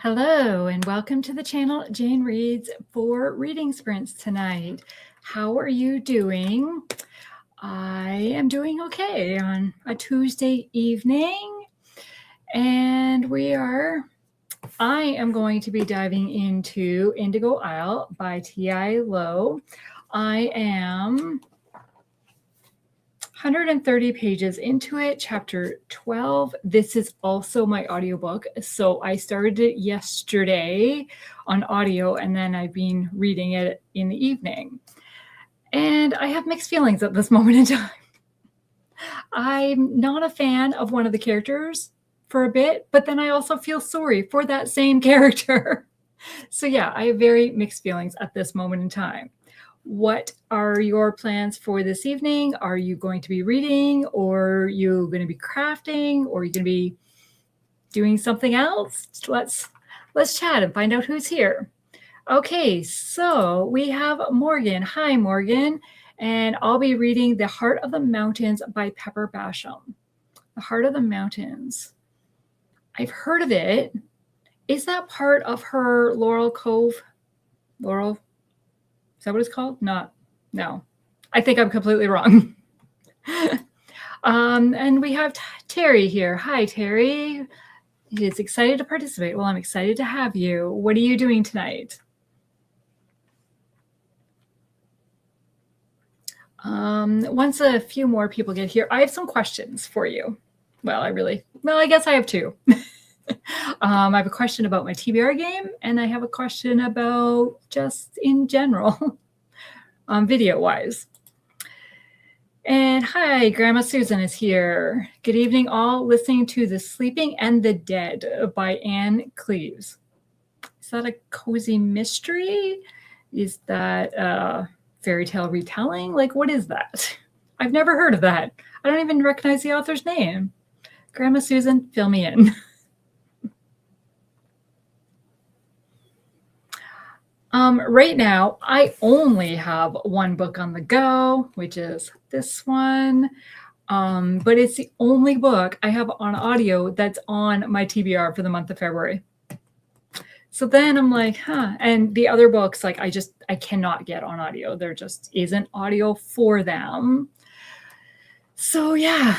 Hello and welcome to the channel. Jane Reads for reading sprints tonight. How are you doing? I am doing okay on a Tuesday evening, and I am going to be diving into Indigo Isle by T.I. Lowe. I am 130 pages into it, chapter 12. This is also my audiobook. So I started it yesterday on audio, and then I've been reading it in the evening. And I have mixed feelings at this moment in time. I'm not a fan of one of the characters for a bit, but then I also feel sorry for that same character. So yeah, I have very mixed feelings at this moment in time. What are your plans for this evening? Are you going to be reading, or are you going to be crafting, or are you going to be doing something else? Let's chat and find out who's here. Okay, so we have Morgan. Hi, Morgan. And I'll be reading The Heart of the Mountains by Pepper Basham. The Heart of the Mountains. I've heard of it. Is that part of her Laurel Cove? Laurel? Is that what it's called? No. I think I'm completely wrong. And we have Terry here. Hi, Terry. He is excited to participate. Well, I'm excited to have you. What are you doing tonight? Once a few more people get here, I have some questions for you. Well, I guess I have two. I have a question about my TBR game, and I have a question about just in general, video-wise. And hi, Grandma Susan is here. Good evening, all. Listening to The Sleeping and the Dead by Anne Cleves. Is that a cozy mystery? Is that fairy tale retelling? Like, what is that? I've never heard of that. I don't even recognize the author's name. Grandma Susan, fill me in. Right now, I only have one book on the go, which is this one. But it's the only book I have on audio that's on my TBR for the month of February. So then I'm like, and the other books, like I cannot get on audio. There just isn't audio for them. So yeah,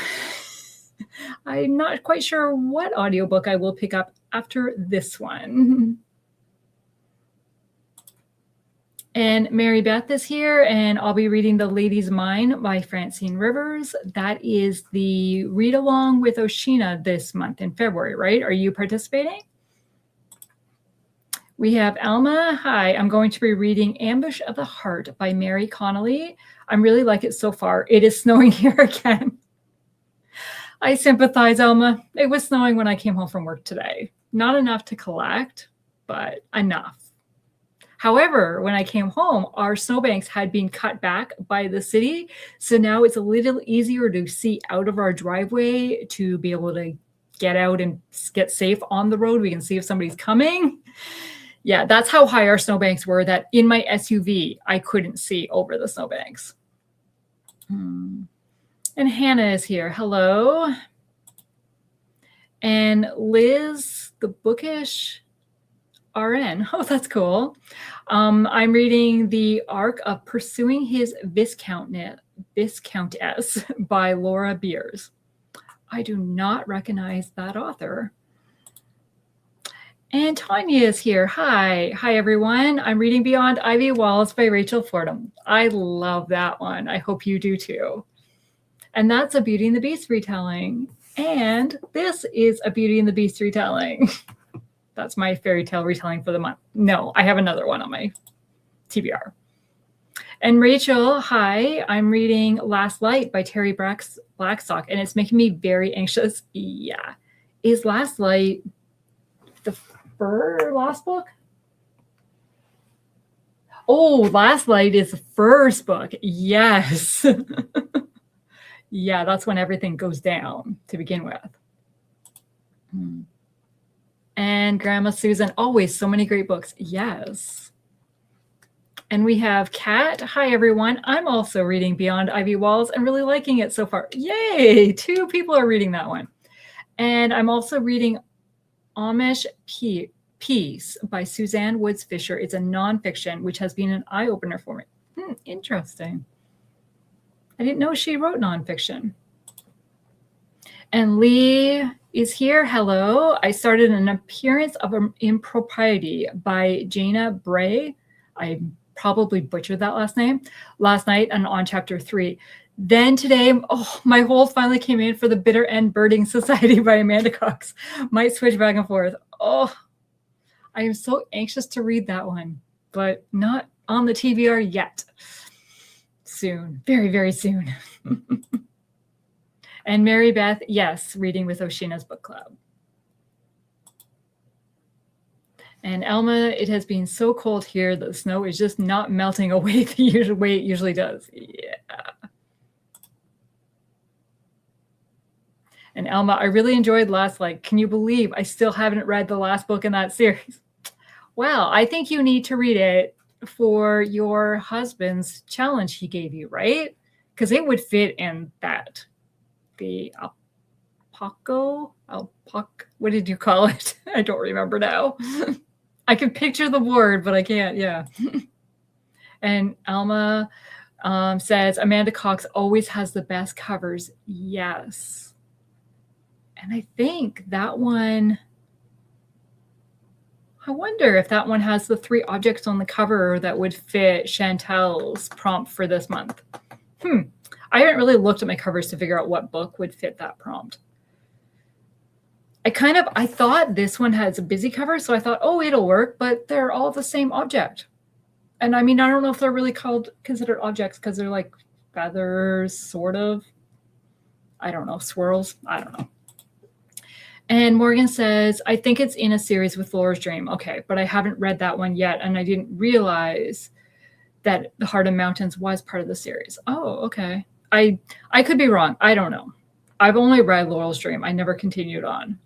I'm not quite sure what audiobook I will pick up after this one. And Mary Beth is here, and I'll be reading The Lady's Mine by Francine Rivers. That is the read along with Oshina this month in February, right? Are you participating? We have Alma. Hi, I'm going to be reading Ambush of the Heart by Mary Connolly. I really like it so far. It is snowing here again. I sympathize, Alma. It was snowing when I came home from work today. Not enough to collect, but enough. However, when I came home, our snowbanks had been cut back by the city. So now it's a little easier to see out of our driveway to be able to get out and get safe on the road. We can see if somebody's coming. Yeah, that's how high our snowbanks were, that in my SUV, I couldn't see over the snowbanks. And Hannah is here. Hello. And Liz, the bookish RN. Oh, that's cool. I'm reading The Arc of Pursuing His Viscountess by Laura Beers. I do not recognize that author. And Tanya is here. Hi, everyone. I'm reading Beyond Ivy Walls by Rachel Fordham. I love that one. I hope you do too. And that's a Beauty and the Beast retelling. And this is a Beauty and the Beast retelling. That's my fairy tale retelling for the month. No, I have another one on my TBR. And Rachel, hi, I'm reading Last Light by Terry Blackstock, and it's making me very anxious. Yeah. Is Last Light the last book? Oh, Last Light is the first book. Yes. Yeah, that's when everything goes down to begin with. And Grandma Susan, always so many great books. Yes. And we have Kat. Hi, everyone. I'm also reading Beyond Ivy Walls and really liking it so far. Yay! 2 people are reading that one. And I'm also reading Amish Peace by Suzanne Woods Fisher. It's a nonfiction, which has been an eye-opener for me. Interesting. I didn't know she wrote nonfiction. And Lee is here. Hello. I started An Appearance of Impropriety by Jana Bray. I probably butchered that last name. Last night and on chapter 3. Then today, my hold finally came in for The Bitter End Birding Society by Amanda Cox. Might switch back and forth. I am so anxious to read that one, but not on the TBR yet. Soon. Very, very soon. And Mary Beth, yes, reading with Oshina's book club. And Elma, it has been so cold here that the snow is just not melting away the way it usually does. Yeah. And Elma, I really enjoyed Last Light. Can you believe I still haven't read the last book in that series? Well, I think you need to read it for your husband's challenge he gave you, right? Because it would fit in that. The alpaca, what did you call it? I don't remember now. I can picture the word, but I can't, yeah. And Alma says, Amanda Cox always has the best covers. Yes. And I think that one, I wonder if that one has the 3 objects on the cover that would fit Chantel's prompt for this month. I haven't really looked at my covers to figure out what book would fit that prompt. I thought this one has a busy cover, so I thought, it'll work, but they're all the same object. And I mean, I don't know if they're really considered objects because they're like feathers, sort of. I don't know, swirls. I don't know. And Morgan says, I think it's in a series with Laura's Dream. Okay, but I haven't read that one yet, and I didn't realize that The Heart of Mountains was part of the series. Oh, okay. I could be wrong. I don't know. I've only read Laurel's Dream. I never continued on.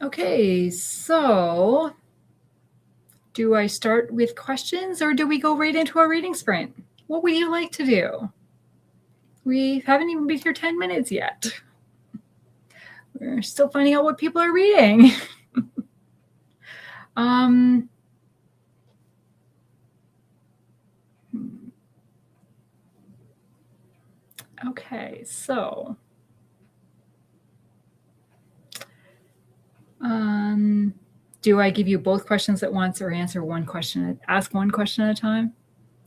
Okay, so do I start with questions or do we go right into our reading sprint? What would you like to do? We haven't even been here 10 minutes yet. We're still finding out what people are reading. Okay, so do I give you both questions at once or ask one question at a time?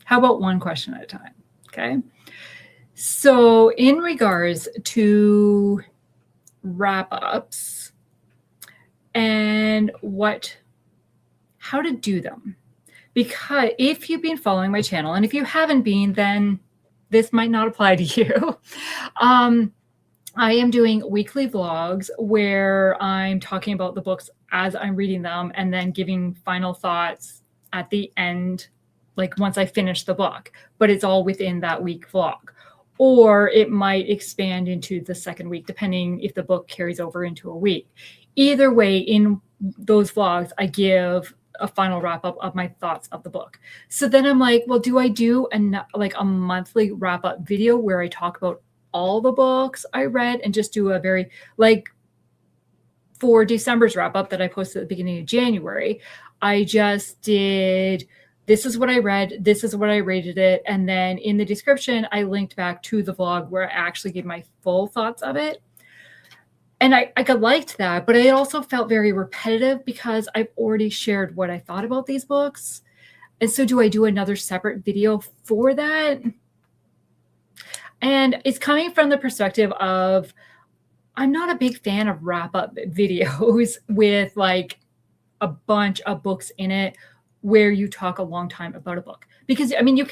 How about one question at a time? Okay. So in regards to wrap-ups and how to do them, because if you've been following my channel, and if you haven't been, then this might not apply to you. I am doing weekly vlogs where I'm talking about the books as I'm reading them and then giving final thoughts at the end, like once I finish the book, but it's all within that week vlog. Or it might expand into the second week, depending if the book carries over into a week. Either way, in those vlogs, I give a final wrap up of my thoughts of the book. So then I'm like, well, do I do a monthly wrap up video where I talk about all the books I read and just do a very, like for December's wrap up that I posted at the beginning of January, I just did, this is what I read, this is what I rated it. And then in the description, I linked back to the vlog where I actually gave my full thoughts of it. And I liked that, but it also felt very repetitive because I've already shared what I thought about these books. And so do I do another separate video for that? And it's coming from the perspective of, I'm not a big fan of wrap-up videos with like a bunch of books in it where you talk a long time about a book. Because, I mean, I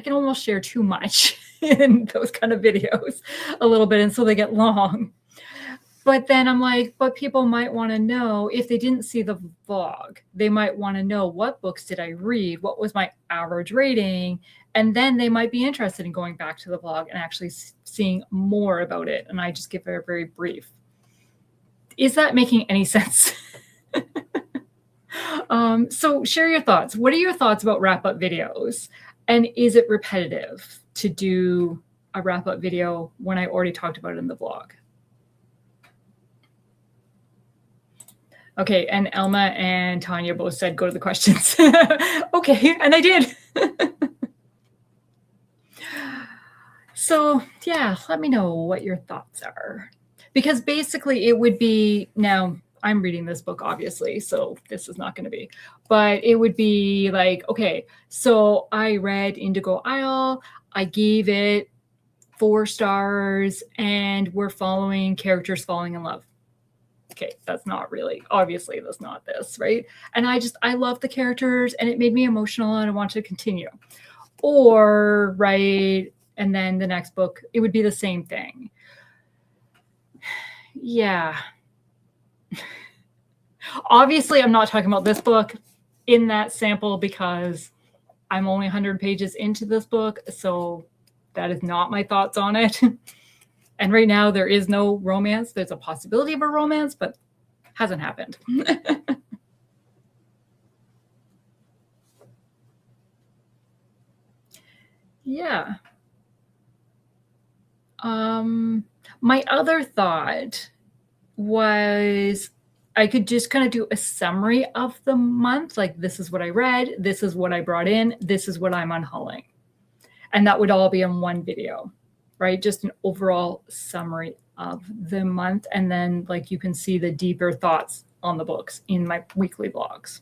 can almost share too much in those kind of videos a little bit, and so they get long. But then I'm like, but people might want to know, if they didn't see the vlog, they might want to know, what books did I read? What was my average rating? And then they might be interested in going back to the vlog and actually seeing more about it. And I just give a very brief. Is that making any sense? So share your thoughts. What are your thoughts about wrap-up videos? And is it repetitive to do a wrap-up video when I already talked about it in the vlog? Okay, and Elma and Tanya both said go to the questions. Okay, and I did. So yeah, let me know what your thoughts are. Because basically it would be, now I'm reading this book obviously, so this is not going to be, but it would be like, okay, so I read Indigo Isle, I gave it 4 stars, and we're following characters falling in love. Okay, that's not really, obviously that's not this, right? And I love the characters and it made me emotional and I want to continue. Or, right, and then the next book, it would be the same thing. Yeah. Obviously, I'm not talking about this book in that sample because I'm only 100 pages into this book, so that is not my thoughts on it. And right now there is no romance. There's a possibility of a romance, but hasn't happened. Yeah. My other thought was I could just kind of do a summary of the month. Like, this is what I read, this is what I brought in, this is what I'm unhauling. And that would all be in one video, right? Just an overall summary of the month. And then like you can see the deeper thoughts on the books in my weekly vlogs.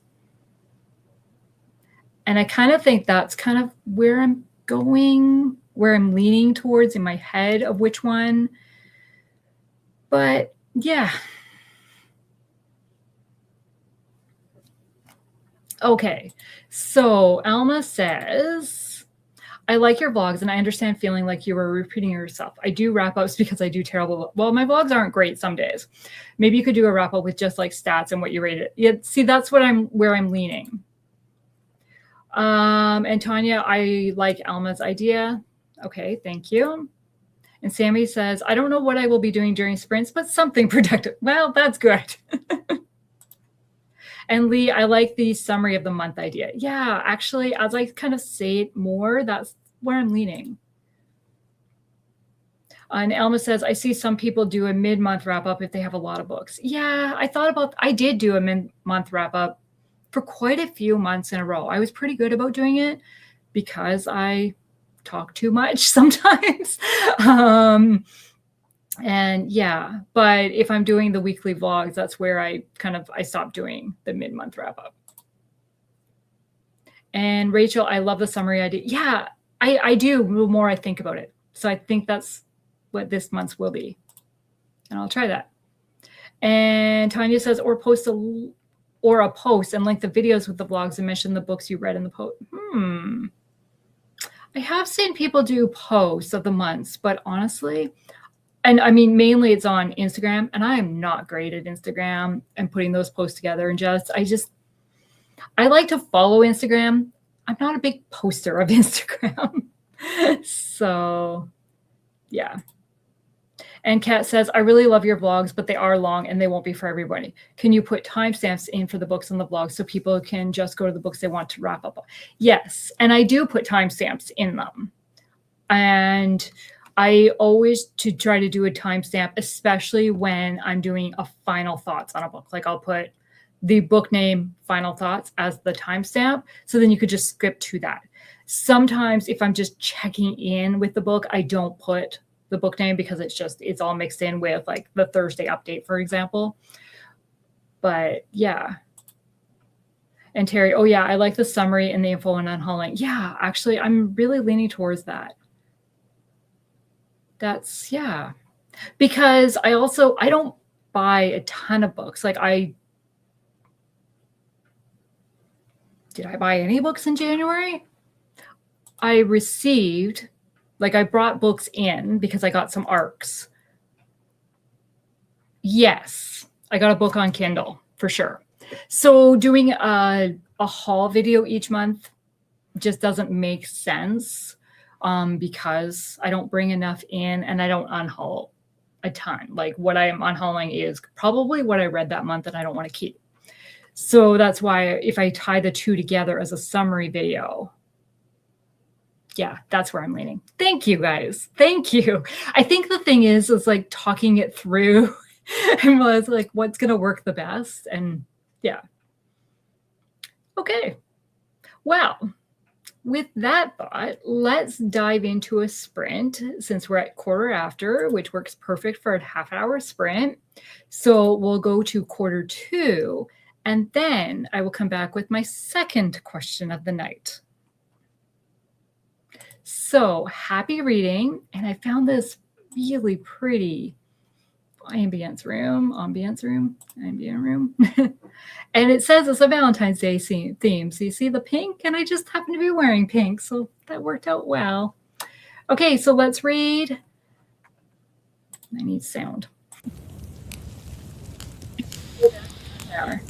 And I kind of think that's kind of where I'm going, where I'm leaning towards in my head of which one. But yeah. Okay, so Alma says, I like your vlogs and I understand feeling like you were repeating yourself. I do wrap ups because I do terrible. Well, my vlogs aren't great some days. Maybe you could do a wrap up with just like stats and what you rated. Yeah, see, that's what where I'm leaning. And Tanya, I like Alma's idea. Okay, thank you. And Sammy says, I don't know what I will be doing during sprints, but something productive. Well, that's good. And Lee, I like the summary of the month idea. Yeah, actually, as I kind of say it more, that's where I'm leaning. And Elma says, I see some people do a mid-month wrap-up if they have a lot of books. Yeah, I did do a mid-month wrap-up for quite a few months in a row. I was pretty good about doing it because I talk too much sometimes. And yeah, but if I'm doing the weekly vlogs, that's where I stopped doing the mid-month wrap up. And Rachel, I love the summary idea. Yeah, I do the more I think about it. So I think that's what this month's will be. And I'll try that. And Tanya says, or a post and link the videos with the vlogs and mention the books you read in the post. I have seen people do posts of the months, but honestly, and I mean, mainly it's on Instagram, and I am not great at Instagram and putting those posts together. And I like to follow Instagram. I'm not a big poster of Instagram. So yeah. And Kat says, I really love your vlogs, but they are long and they won't be for everybody. Can you put timestamps in for the books on the vlog so people can just go to the books they want to wrap up? Yes. And I do put timestamps in them. And I always try to do a timestamp, especially when I'm doing a final thoughts on a book. Like I'll put the book name final thoughts as the timestamp. So then you could just skip to that. Sometimes if I'm just checking in with the book, I don't put the book name because it's all mixed in with like the Thursday update, for example. But yeah. And Terry, oh yeah, I like the summary and the info on unhauling. Yeah, actually, I'm really leaning towards that. That's, yeah. Because I don't buy a ton of books. Like did I buy any books in January? I received, like I brought books in because I got some ARCs. Yes, I got a book on Kindle for sure. So doing a haul video each month just doesn't make sense because I don't bring enough in and I don't unhaul a ton. Like what I am unhauling is probably what I read that month and I don't want to keep. So that's why if I tie the two together as a summary video, yeah, that's where I'm leaning. Thank you guys. Thank you. I think the thing is like talking it through and was like, what's going to work the best? And yeah. Okay. Well, with that thought, let's dive into a sprint since we're at quarter after, which works perfect for a half-hour sprint. So we'll go to quarter 2, and then I will come back with my second question of the night. So happy reading. And I found this really pretty ambient room. And it says it's a Valentine's Day theme. So you see the pink, and I just happen to be wearing pink. So that worked out well. Okay, so let's read. I need sound. There.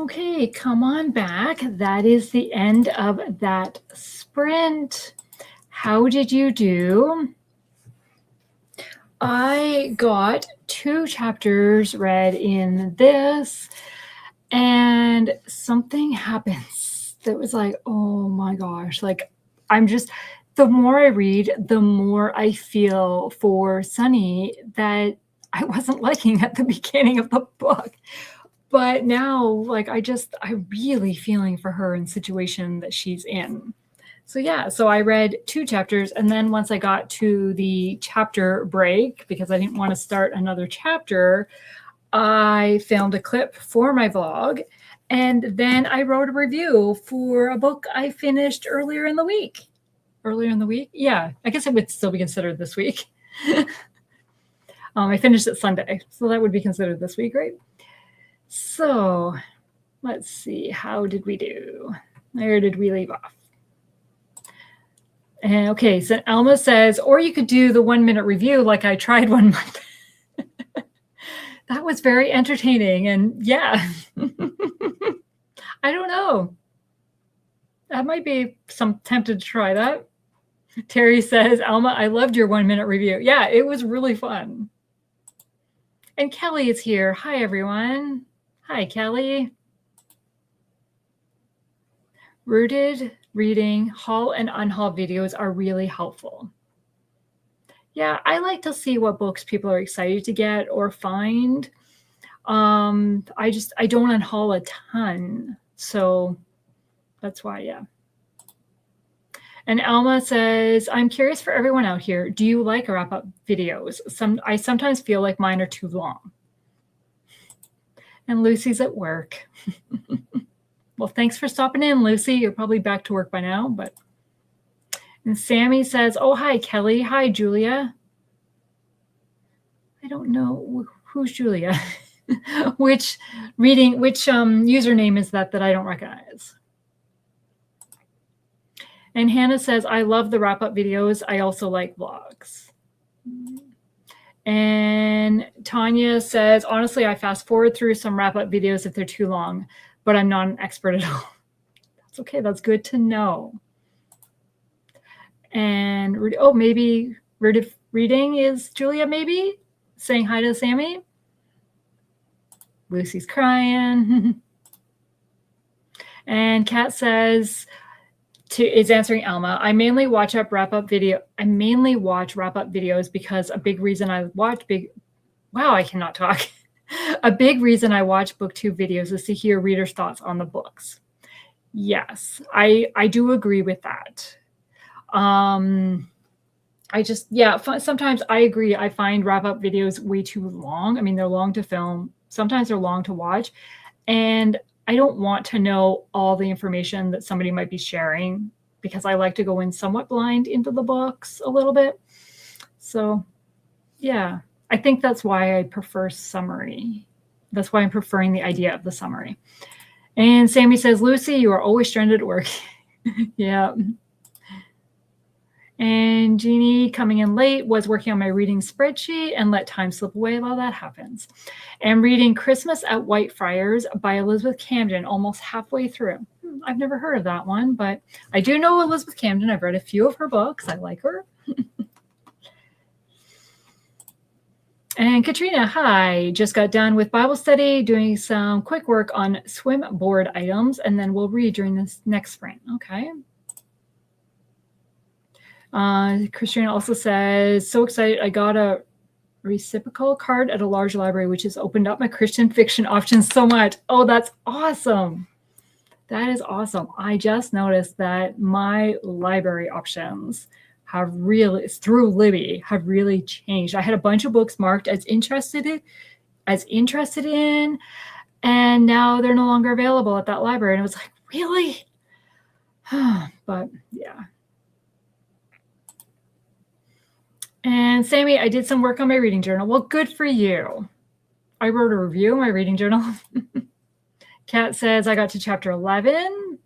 Okay, come on back. That is the end of that sprint. How did you do? I got 2 chapters read in this, and something happens that was like, oh my gosh, like the more I read, the more I feel for Sunny that I wasn't liking at the beginning of the book. But now, like, I'm really feeling for her in the situation that she's in. So yeah, so I read 2 chapters, and then once I got to the chapter break, because I didn't want to start another chapter, I filmed a clip for my vlog, and then I wrote a review for a book I finished earlier in the week. Earlier in the week? Yeah, I guess it would still be considered this week. I finished it Sunday, so that would be considered this week, right? So let's see, how did we do? Where did we leave off? And okay, so Alma says, or you could do the 1-minute review like I tried one month. That was very entertaining, and yeah. I don't know. I might be tempted to try that. Terry says, Alma, I loved your 1-minute review. Yeah, it was really fun. And Kelly is here. Hi, everyone. Hi, Kelly. Rooted reading, haul and unhaul videos are really helpful. Yeah, I like to see what books people are excited to get or find. I don't unhaul a ton, so that's why, yeah. And Alma says, I'm curious for everyone out here, do you like wrap-up videos? I sometimes feel like mine are too long. And Lucy's at work. Well, thanks for stopping in, Lucy. You're probably back to work by now, but. And Sammy says, oh, hi, Kelly. Hi, Julia. I don't know who's Julia. Which username is that I don't recognize? And Hannah says, I love the wrap-up videos. I also like vlogs. And Tanya says, honestly, I fast forward through some wrap-up videos if they're too long, but I'm not an expert at all. That's okay. That's good to know. And, oh, maybe reading is Julia, maybe? Saying hi to Sammy? Lucy's crying. And Kat says, is answering Alma, I mainly watch wrap-up videos because a big reason I watch I cannot talk. A big reason I watch booktube videos is to hear readers' thoughts on the books. Yes, I do agree with that. Sometimes I agree. I find wrap-up videos way too long. I mean, they're long to film. Sometimes they're long to watch. And I don't want to know all the information that somebody might be sharing because I like to go in somewhat blind into the books a little bit. So, yeah, I think that's why I prefer summary. That's why I'm preferring the idea of the summary. And Sammy says, Lucy, you are always stranded at work. Yeah. And Jeannie, coming in late, was working on my reading spreadsheet and let time slip away while that happens. And reading Christmas at Whitefriars by Elizabeth Camden, almost halfway through. I've never heard of that one, but I do know Elizabeth Camden. I've read a few of her books. I like her. And Katrina, hi. Just got done with Bible study, doing some quick work on swim board items, and then we'll read during this next sprint. Okay. Christina also says, so excited. I got a reciprocal card at a large library, which has opened up my Christian fiction options so much. Oh, that's awesome. That is awesome. I just noticed that my library options have really, through Libby, have really changed. I had a bunch of books marked as interested in, and now they're no longer available at that library. And it was like, really? But yeah. And Sammy, I did some work on my reading journal. Well, good for you. I wrote a review of my reading journal. Kat says I got to chapter 11.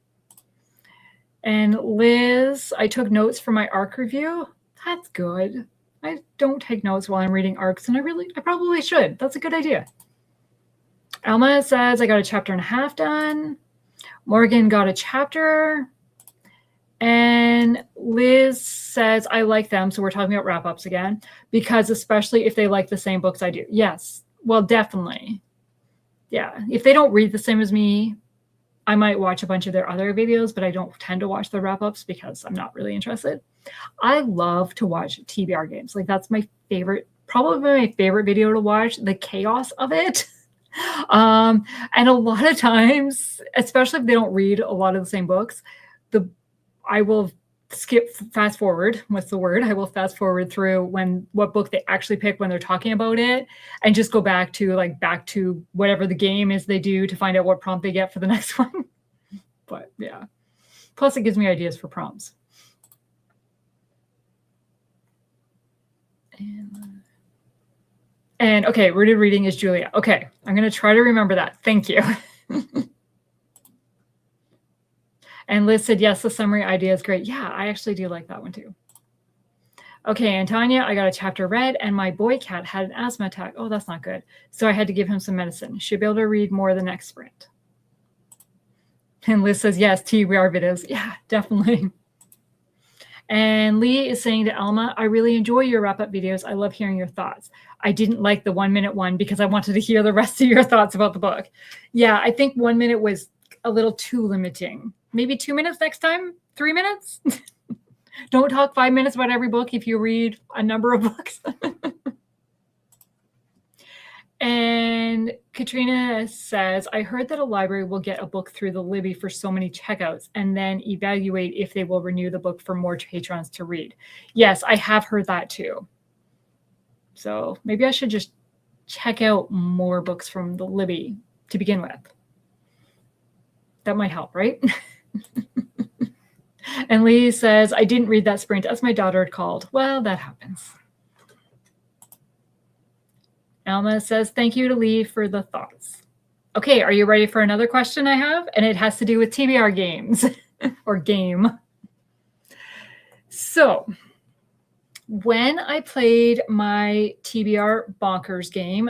And Liz, I took notes for my ARC review. That's good. I don't take notes while I'm reading ARCs, and I probably should. That's a good idea. Alma says, I got a chapter and a half done. Morgan got a chapter. And Liz says, I like them. So we're talking about wrap-ups again, because especially if they like the same books I do. Yes, well, definitely. Yeah, if they don't read the same as me, I might watch a bunch of their other videos, but I don't tend to watch the wrap-ups because I'm not really interested. I love to watch TBR games. Like, that's my favorite, probably my favorite video to watch, the chaos of it. And a lot of times, especially if they don't read a lot of the same books, I will fast forward. What's the word? I will fast forward through what book they actually pick when they're talking about it, and just go back to whatever the game is they do to find out what prompt they get for the next one. But yeah, plus it gives me ideas for prompts. And okay, rooted reading is Julia. Okay, I'm going to try to remember that. Thank you. And Liz said, yes, the summary idea is great. Yeah, I actually do like that one too. Okay, Antonia, I got a chapter read, and my boy cat had an asthma attack. Oh, that's not good. So I had to give him some medicine. Should be able to read more the next sprint. And Liz says, yes, TBR videos. Yeah, definitely. And Lee is saying to Alma, I really enjoy your wrap-up videos. I love hearing your thoughts. I didn't like the 1 minute one because I wanted to hear the rest of your thoughts about the book. Yeah, I think 1 minute was a little too limiting. Maybe 2 minutes next time? 3 minutes? Don't talk 5 minutes about every book if you read a number of books. And Katrina says, I heard that a library will get a book through the Libby for so many checkouts and then evaluate if they will renew the book for more patrons to read. Yes, I have heard that too. So maybe I should just check out more books from the Libby to begin with. That might help, right? And Lee says, I didn't read that sprint as my daughter had called. Well, that happens. Alma says, thank you to Lee for the thoughts. Okay, are you ready for another question I have? And it has to do with TBR games or game. So when I played my TBR Bonkers game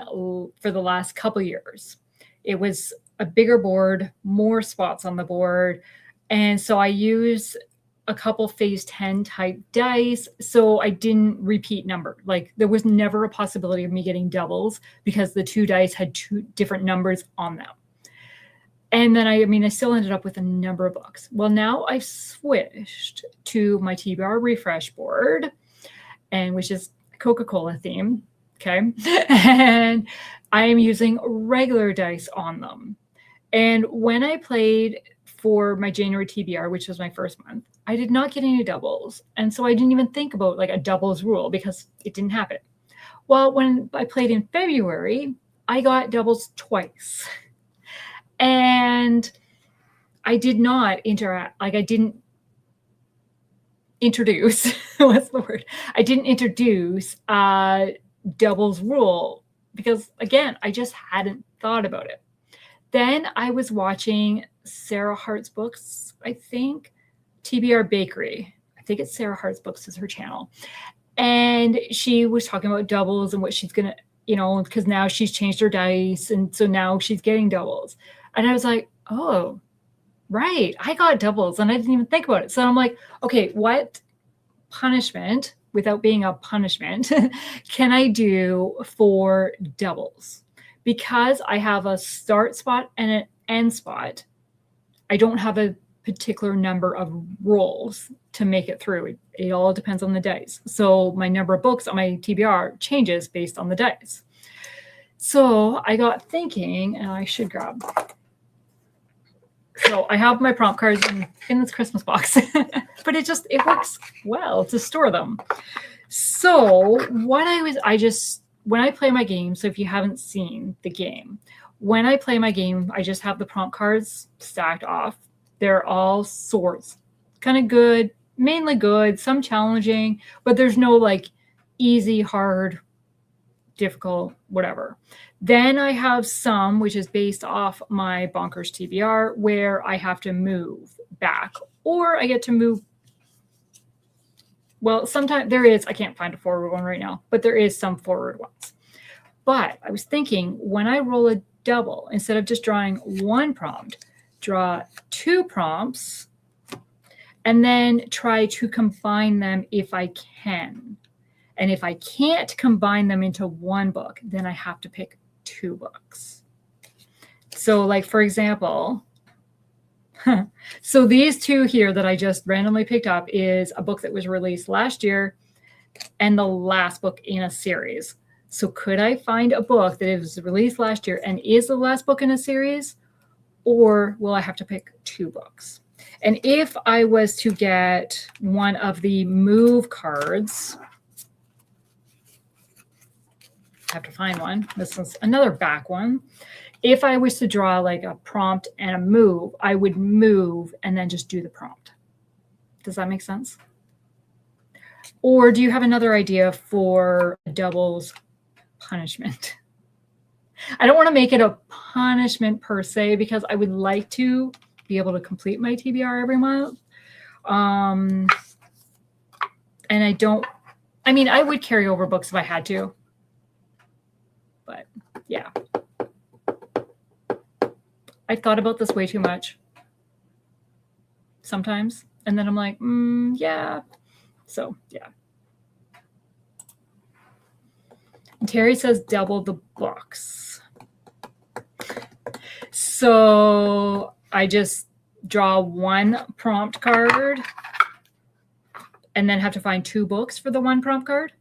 for the last couple years, it was a bigger board, more spots on the board. And so I used a couple phase 10 type dice. So I didn't repeat number. Like there was never a possibility of me getting doubles because the two dice had two different numbers on them. And then I still ended up with a number of books. Well, now I've switched to my TBR refresh board, and which is Coca-Cola theme. Okay. And I am using regular dice on them. And when I played for my January TBR, which was my first month, I did not get any doubles. And so I didn't even think about like a doubles rule because it didn't happen. Well, when I played in February, I got doubles twice. And I did not interact, like I didn't introduce, what's the word? I didn't introduce a doubles rule because again, I just hadn't thought about it. Then I was watching Sarah Hart's books, I think, TBR Bakery. I think it's Sarah Hart's books is her channel. And she was talking about doubles and what she's going to, because now she's changed her dice. And so now she's getting doubles. And I was like, oh, right. I got doubles and I didn't even think about it. So I'm like, okay, what punishment, without being a punishment, can I do for doubles? Because I have a start spot and an end spot, I don't have a particular number of rolls to make it through. It all depends on the dice. So my number of books on my TBR changes based on the dice. So I got thinking, and I should grab. So I have my prompt cards in this Christmas box, but it works well to store them. So when I play my game, so if you haven't seen the game, when I play my game, I just have the prompt cards stacked off. They're all sorts, kind of good, mainly good, some challenging, but there's no like easy, hard, difficult, whatever. Then I have some, which is based off my Bonkers TBR, where I have to move back, or I get to move. Well, sometimes there is, I can't find a forward one right now, but there is some forward ones. But I was thinking when I roll double. Instead of just drawing one prompt, draw 2 prompts and then try to combine them if I can. And if I can't combine them into one book, then I have to pick 2 books. So like, for example, so these 2 here that I just randomly picked up is a book that was released last year and the last book in a series. So could I find a book that was released last year and is the last book in a series? Or will I have to pick 2 books? And if I was to get one of the move cards, I have to find one. This is another back one. If I was to draw like a prompt and a move, I would move and then just do the prompt. Does that make sense? Or do you have another idea for doubles punishment? I don't want to make it a punishment per se, because I would like to be able to complete my TBR every month. And I would carry over books if I had to. But yeah. I thought about this way too much sometimes. And then I'm like, yeah. So, yeah. And Terry says double the books. So I just draw 1 prompt card and then have to find 2 books for the 1 prompt card.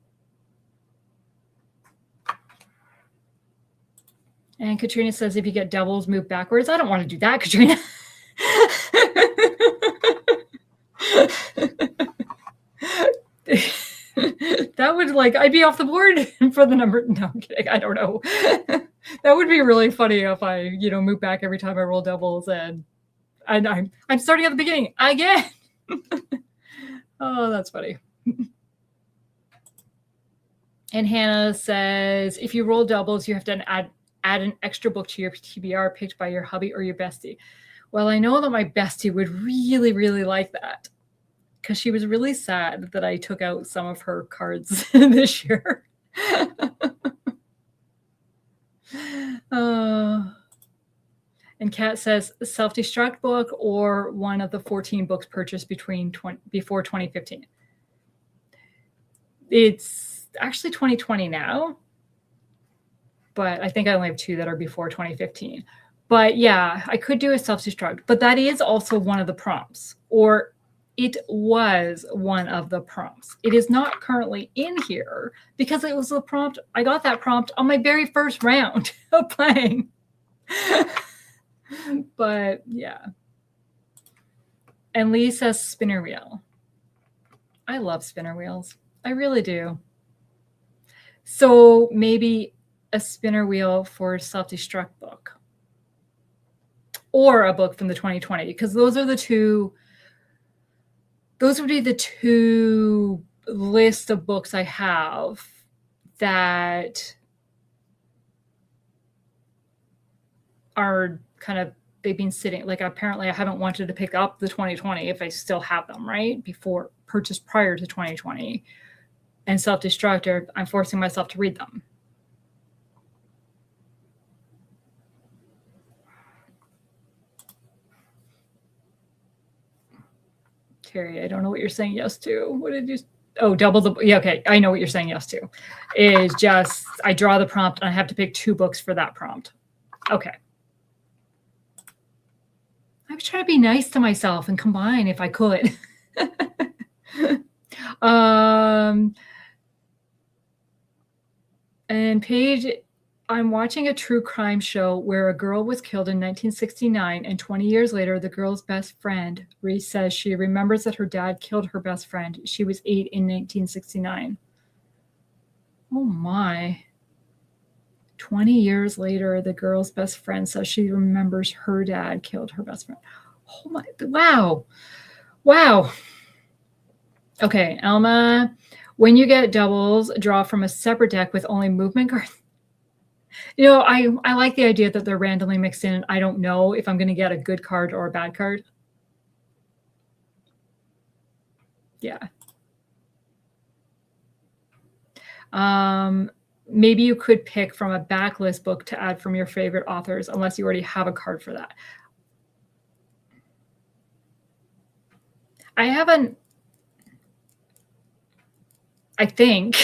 And Katrina says, if you get doubles, move backwards. I don't want to do that, Katrina. That would I'd be off the board for the number. No, I'm kidding. I don't know. That would be really funny if I, move back every time I roll doubles and I'm starting at the beginning again. Oh, that's funny. And Hannah says, if you roll doubles, you have to add an extra book to your TBR picked by your hubby or your bestie. Well, I know that my bestie would really, really like that, because she was really sad that I took out some of her cards this year. And Kat says, self-destruct book or one of the 14 books purchased before 2015. It's actually 2020 now, but I think I only have 2 that are before 2015. But yeah, I could do a self-destruct, but that is also one of the prompts, or it was one of the prompts. It is not currently in here because it was the prompt. I got that prompt on my very first round of playing. But yeah. And Lee says spinner wheel. I love spinner wheels. I really do. So maybe a spinner wheel for self-destruct book, or a book from the 2020, because those would be the 2 lists of books I have that are kind of, they've been sitting, apparently I haven't wanted to pick up the 2020 if I still have them, right? Purchased prior to 2020. And self-destruct, I'm forcing myself to read them. Terry, I don't know what you're saying yes to. What did you? Oh, double the. Yeah, okay. I know what you're saying yes to. Is just I draw the prompt and I have to pick 2 books for that prompt. Okay. I was trying to be nice to myself and combine if I could. And Paige, I'm watching a true crime show where a girl was killed in 1969, and 20 years later, the girl's best friend, Reese, says she remembers that her dad killed her best friend. She was 8 in 1969. Oh my. 20 years later, the girl's best friend says she remembers her dad killed her best friend. Oh my, wow. Wow. Okay, Elma, when you get doubles, draw from a separate deck with only movement cards. I like the idea that they're randomly mixed in. I don't know if I'm going to get a good card or a bad card. Yeah. maybe you could pick from a backlist book to add from your favorite authors, unless you already have a card for that. I haven't. I think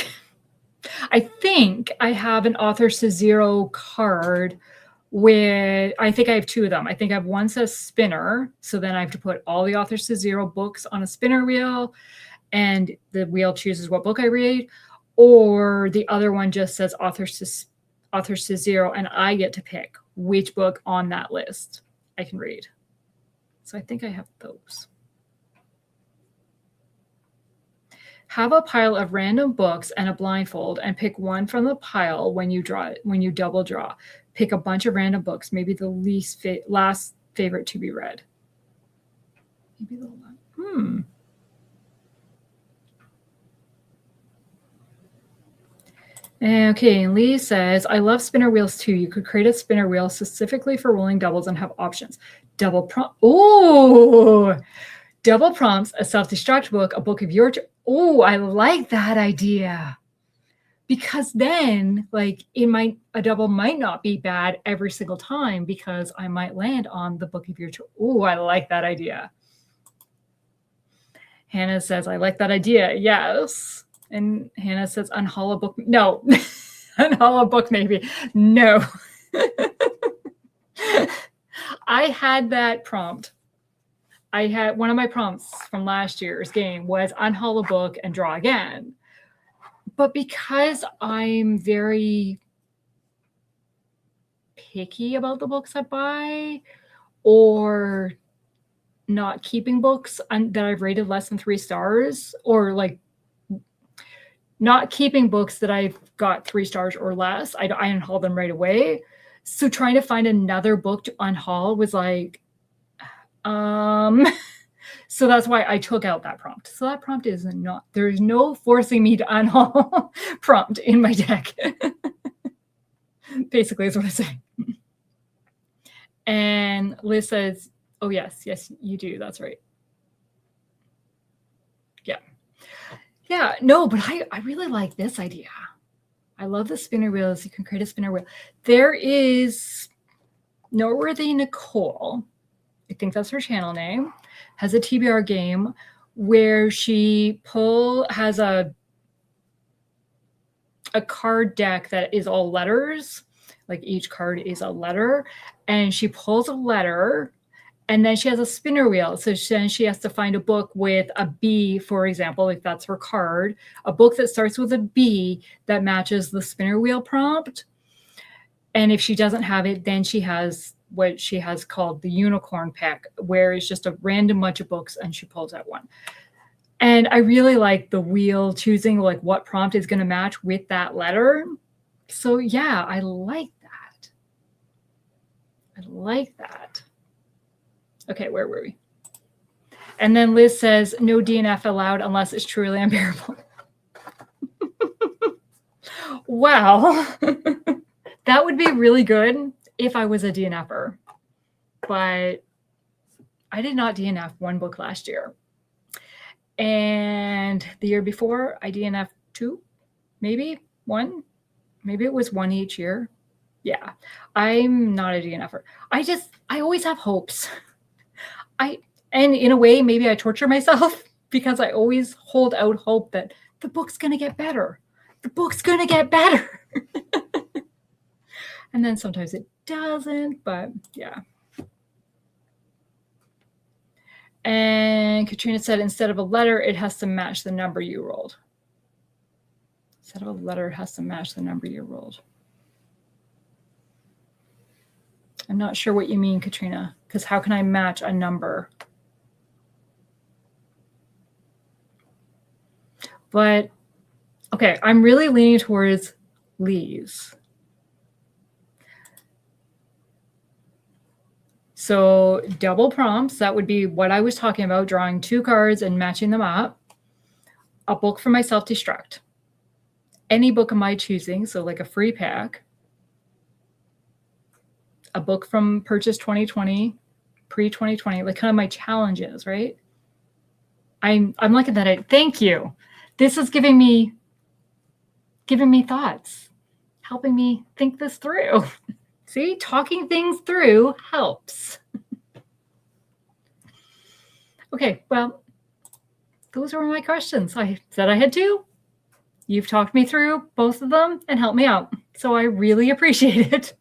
I have an Authors to Zero card with, I think I have two of them. I think I have one says spinner. So then I have to put all the Authors to Zero books on a spinner wheel, and the wheel chooses what book I read. Or the other one just says Authors to Zero, and I get to pick which book on that list I can read. So I think I have those. Have a pile of random books and a blindfold, and pick one from the pile when you double draw. Pick a bunch of random books, maybe the last favorite to be read. Maybe the one. Okay, and Lee says, I love spinner wheels too. You could create a spinner wheel specifically for rolling doubles and have options. Double prompts, a self-destruct book, a book of your choice. Oh, I like that idea. Because then, like, a double might not be bad every single time, because I might land on the book of your choice. Oh, I like that idea. Hannah says, I like that idea. Yes. And Hannah says, unhaul a book. No. Unhaul a book, maybe. No. I had that prompt. I had one of my prompts from last year's game was unhaul a book and draw again. But because I'm very picky about the books I buy, or not keeping books that I've rated less than 3 stars, or like not keeping books that I've got 3 stars or less, I unhaul them right away. So trying to find another book to unhaul was like, so that's why I took out that prompt. So that prompt is not, there's no forcing me to unhaul prompt in my deck. Basically is what I'm saying. And Liz says, oh yes, you do. That's right. Yeah, no, but I really like this idea. I love the spinner wheels. You can create a spinner wheel. There is Noteworthy Nicole, I think that's her channel name, has a TBR game where she has a card deck that is all letters. Like each card is a letter, and she pulls a letter, and then she has a spinner wheel. So then she has to find a book with a B, for example, if that's her card, a book that starts with a B that matches the spinner wheel prompt. And if she doesn't have it, then she has what she has called the unicorn pack, where it's just a random bunch of books and she pulls out one. And I really like the wheel choosing like what prompt is going to match with that letter. So yeah, I like that. Okay, where were we? And then Liz says, no DNF allowed unless it's truly unbearable. Wow. That would be really good if I was a DNFer. But I did not DNF one book last year. And the year before, I DNF'd 2, maybe 1. Maybe it was 1 each year. Yeah, I'm not a DNFer. I always have hopes. And in a way, maybe I torture myself because I always hold out hope that the book's going to get better. The book's going to get better. And then sometimes it doesn't, but yeah. And Katrina said, instead of a letter, it has to match the number you rolled. Instead of a letter, it has to match the number you rolled. I'm not sure what you mean, Katrina, because how can I match a number? But, okay, I'm really leaning towards Lee's. So double prompts, that would be what I was talking about, drawing 2 cards and matching them up. A book for my self-destruct. Any book of my choosing, so like a free pack. A book from Purchase 2020, pre-2020, like kind of my challenges, right? I'm looking at it. Thank you. This is giving me thoughts. helping me think this through. See, talking things through helps. Okay, well, those were my questions. I said I had two. You've talked me through both of them and helped me out. So I really appreciate it.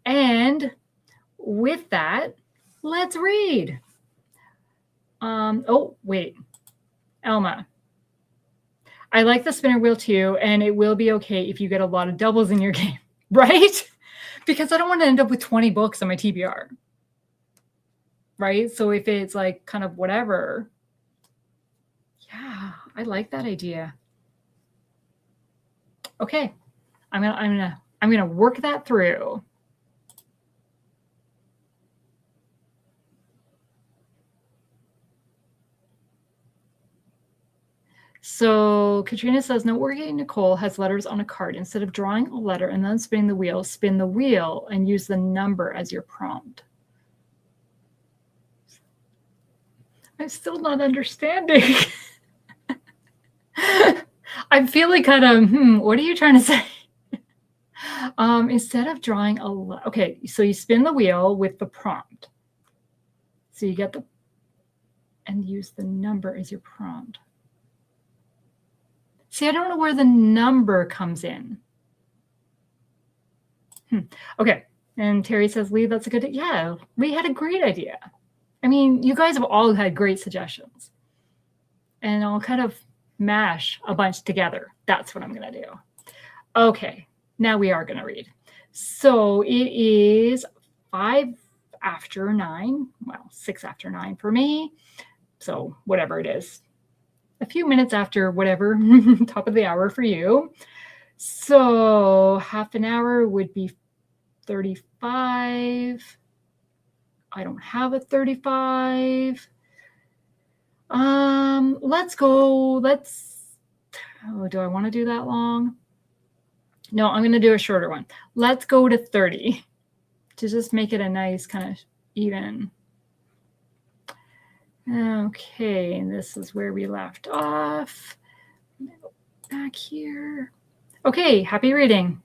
And with that, let's read. Oh, wait. Elma. I like the spinner wheel too, and it will be okay if you get a lot of doubles in your game, right? Because I don't want to end up with 20 books on my TBR, right? So if it's like kind of whatever, yeah, I like that idea. Okay, I'm gonna work that through. So Katrina says, noteworthy Nicole has letters on a card. Instead of drawing a letter and then spinning the wheel, spin the wheel and use the number as your prompt. I'm still not understanding. I'm feeling kind of, what are you trying to say? Instead of drawing okay, so you spin the wheel with the prompt. So you get and use the number as your prompt. See, I don't know where the number comes in. Okay, and Terry says, Lee, that's a good, yeah, Lee had a great idea. I mean, you guys have all had great suggestions. And I'll kind of mash a bunch together. That's what I'm going to do. Okay, now we are going to read. So it is 5 after 9. Well, 6 after 9 for me. So whatever it is. A few minutes after whatever, top of the hour for you. So half an hour would be 35. I don't have a 35. Let's go. Do I want to do that long? No, I'm going to do a shorter one. Let's go to 30 to just make it a nice kind of even. Okay, and this is where we left off. Back here. Okay, happy reading.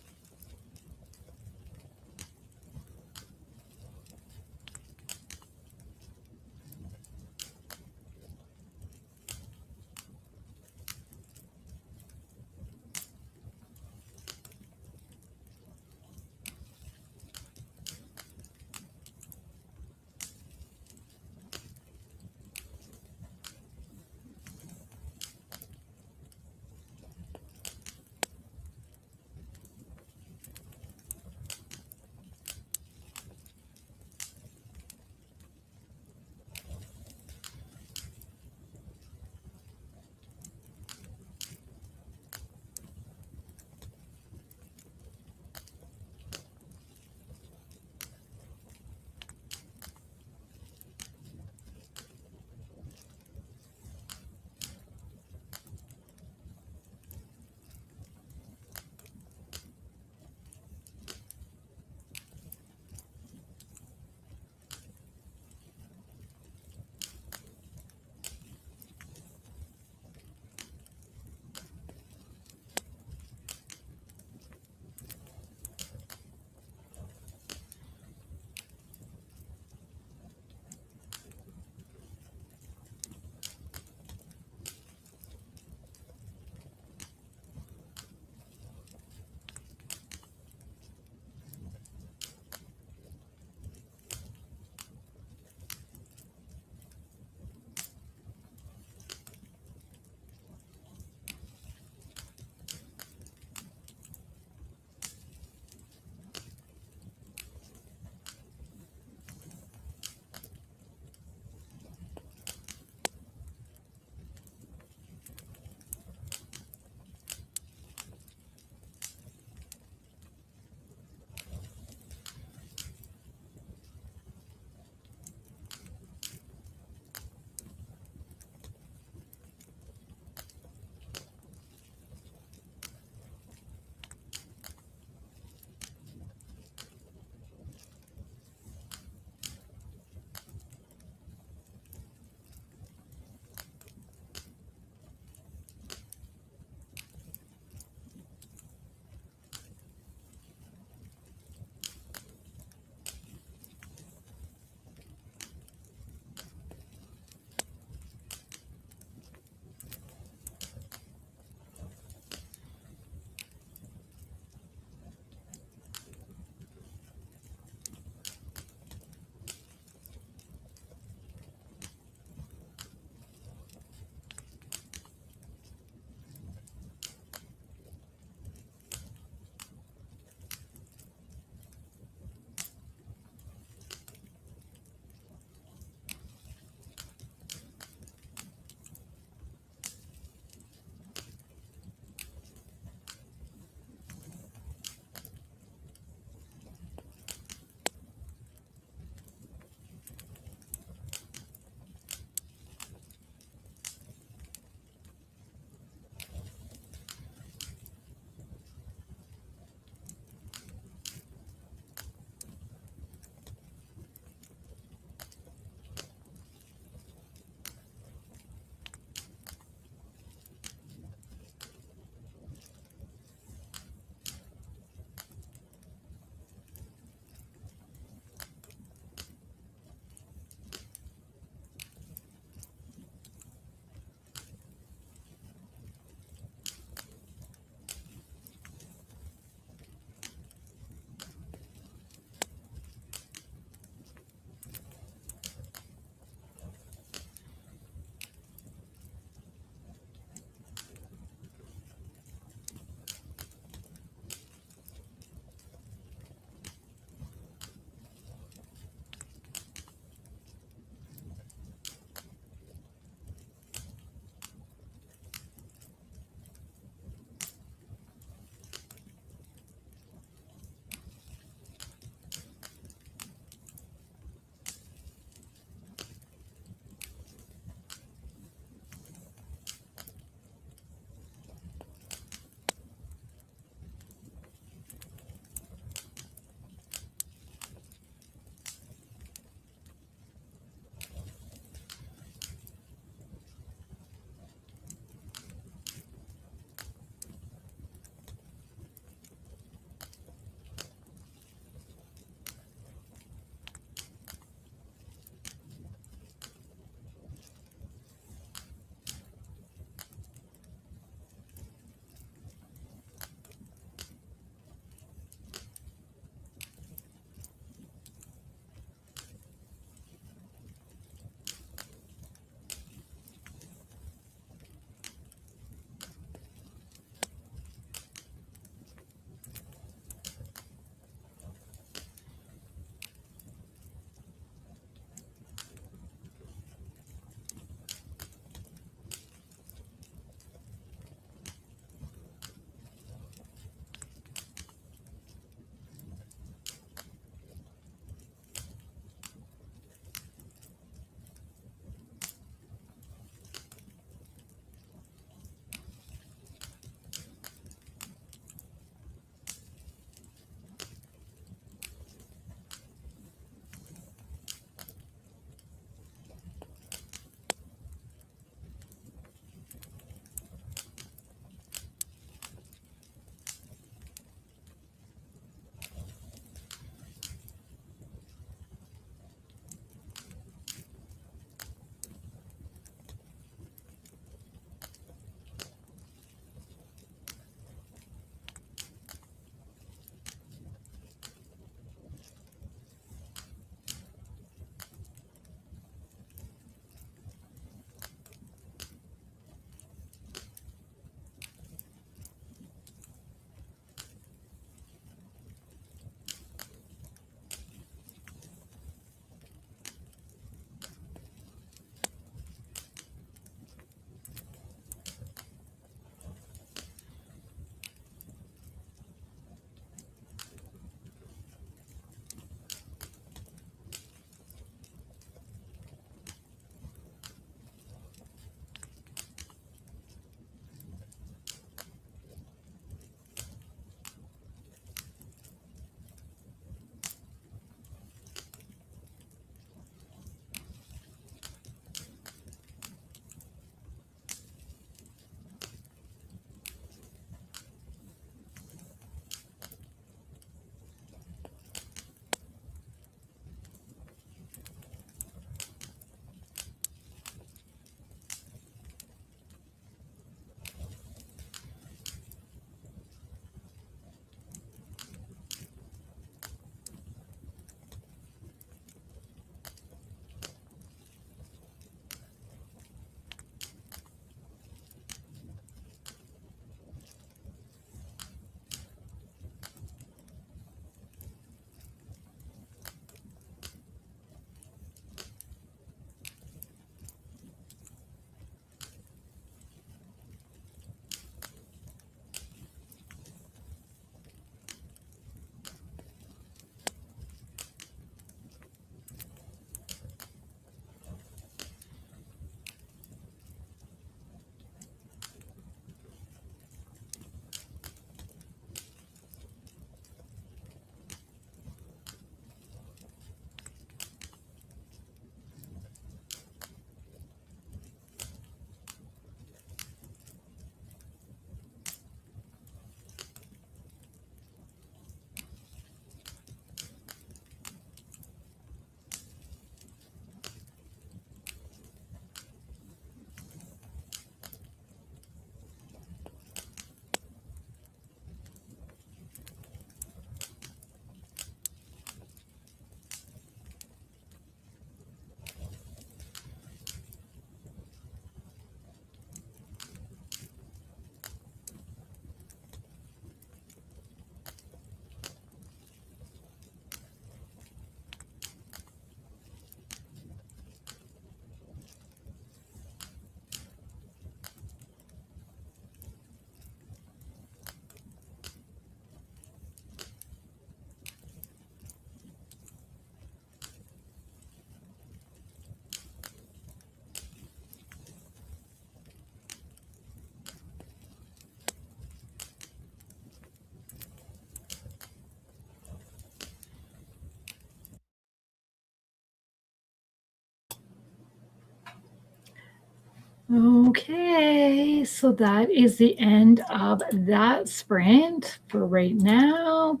Okay, so that is the end of that sprint for right now.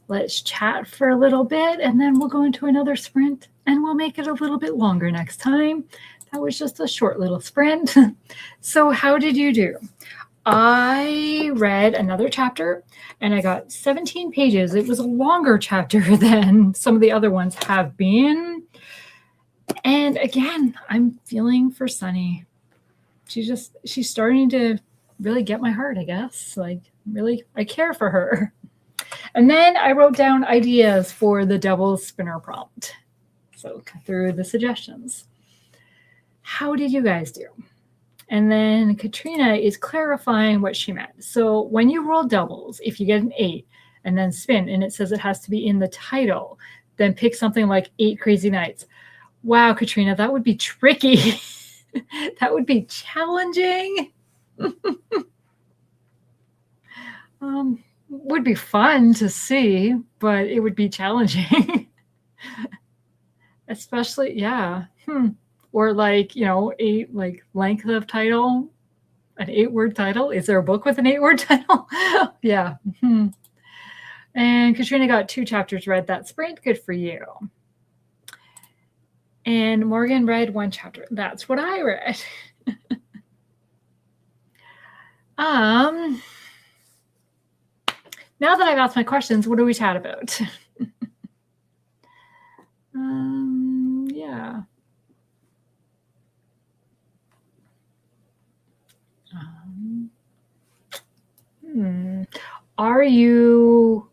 Let's chat for a little bit and then we'll go into another sprint and we'll make it a little bit longer next time. That was just a short little sprint. So how did you do? I read another chapter and I got 17 pages. It was a longer chapter than some of the other ones have been. And again, I'm feeling for Sunny. She's starting to really get my heart, I guess. Like, really, I care for her. And then I wrote down ideas for the double spinner prompt. So through the suggestions. How did you guys do? And then Katrina is clarifying what she meant. So when you roll doubles, if you get an 8 and then spin and it says it has to be in the title, then pick something like 8 Crazy Nights. Wow, Katrina, that would be tricky. That would be challenging. Would be fun to see, but it would be challenging. Especially, yeah. Or like, 8 like length of title, an 8-word title. Is there a book with an 8-word title? Yeah. And Katrina got 2 chapters read that sprint. Good for you. And Morgan read 1 chapter. That's what I read. Now that I've asked my questions, what do we chat about? Yeah. Are you,